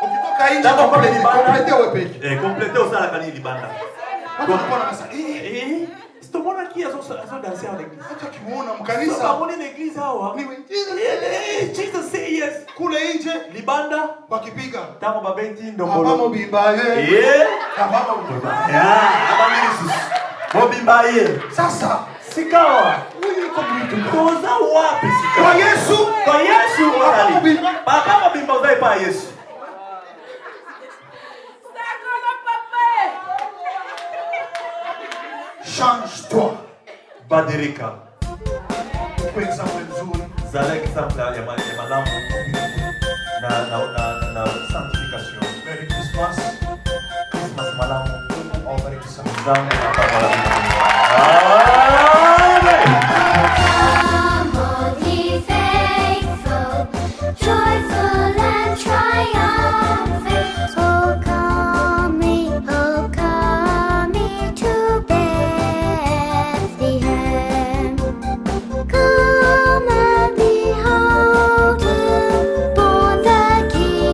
ukitoka nje Ndaba kwa libanda. complete wewe peke. Complete osala kani libanda. Watu wanakuwa na masa Sitomona ki azo danser en église. hata kimuona Sasa mkanisa moni l'église hawa. ni Jesus. Jesus say yes. Kule nje Libanda wakipiga tango babeti Abamo ndombolo. bimbaye. Eh. Abamo bimbaye. Mobimbaye. Sasa Sikawa. Koza wapi sikawa? kwa Yesu Kwa Yesu Abamo orali. bimba. Baba mobimba uzai pa Yesu. Change-toi. Badirika. Kwa example nzuri. Zala exemple ya malamu na sanctification. Merry Christmas. Christmas malamu. Au bariki sana. Zangu na baba la Biblia.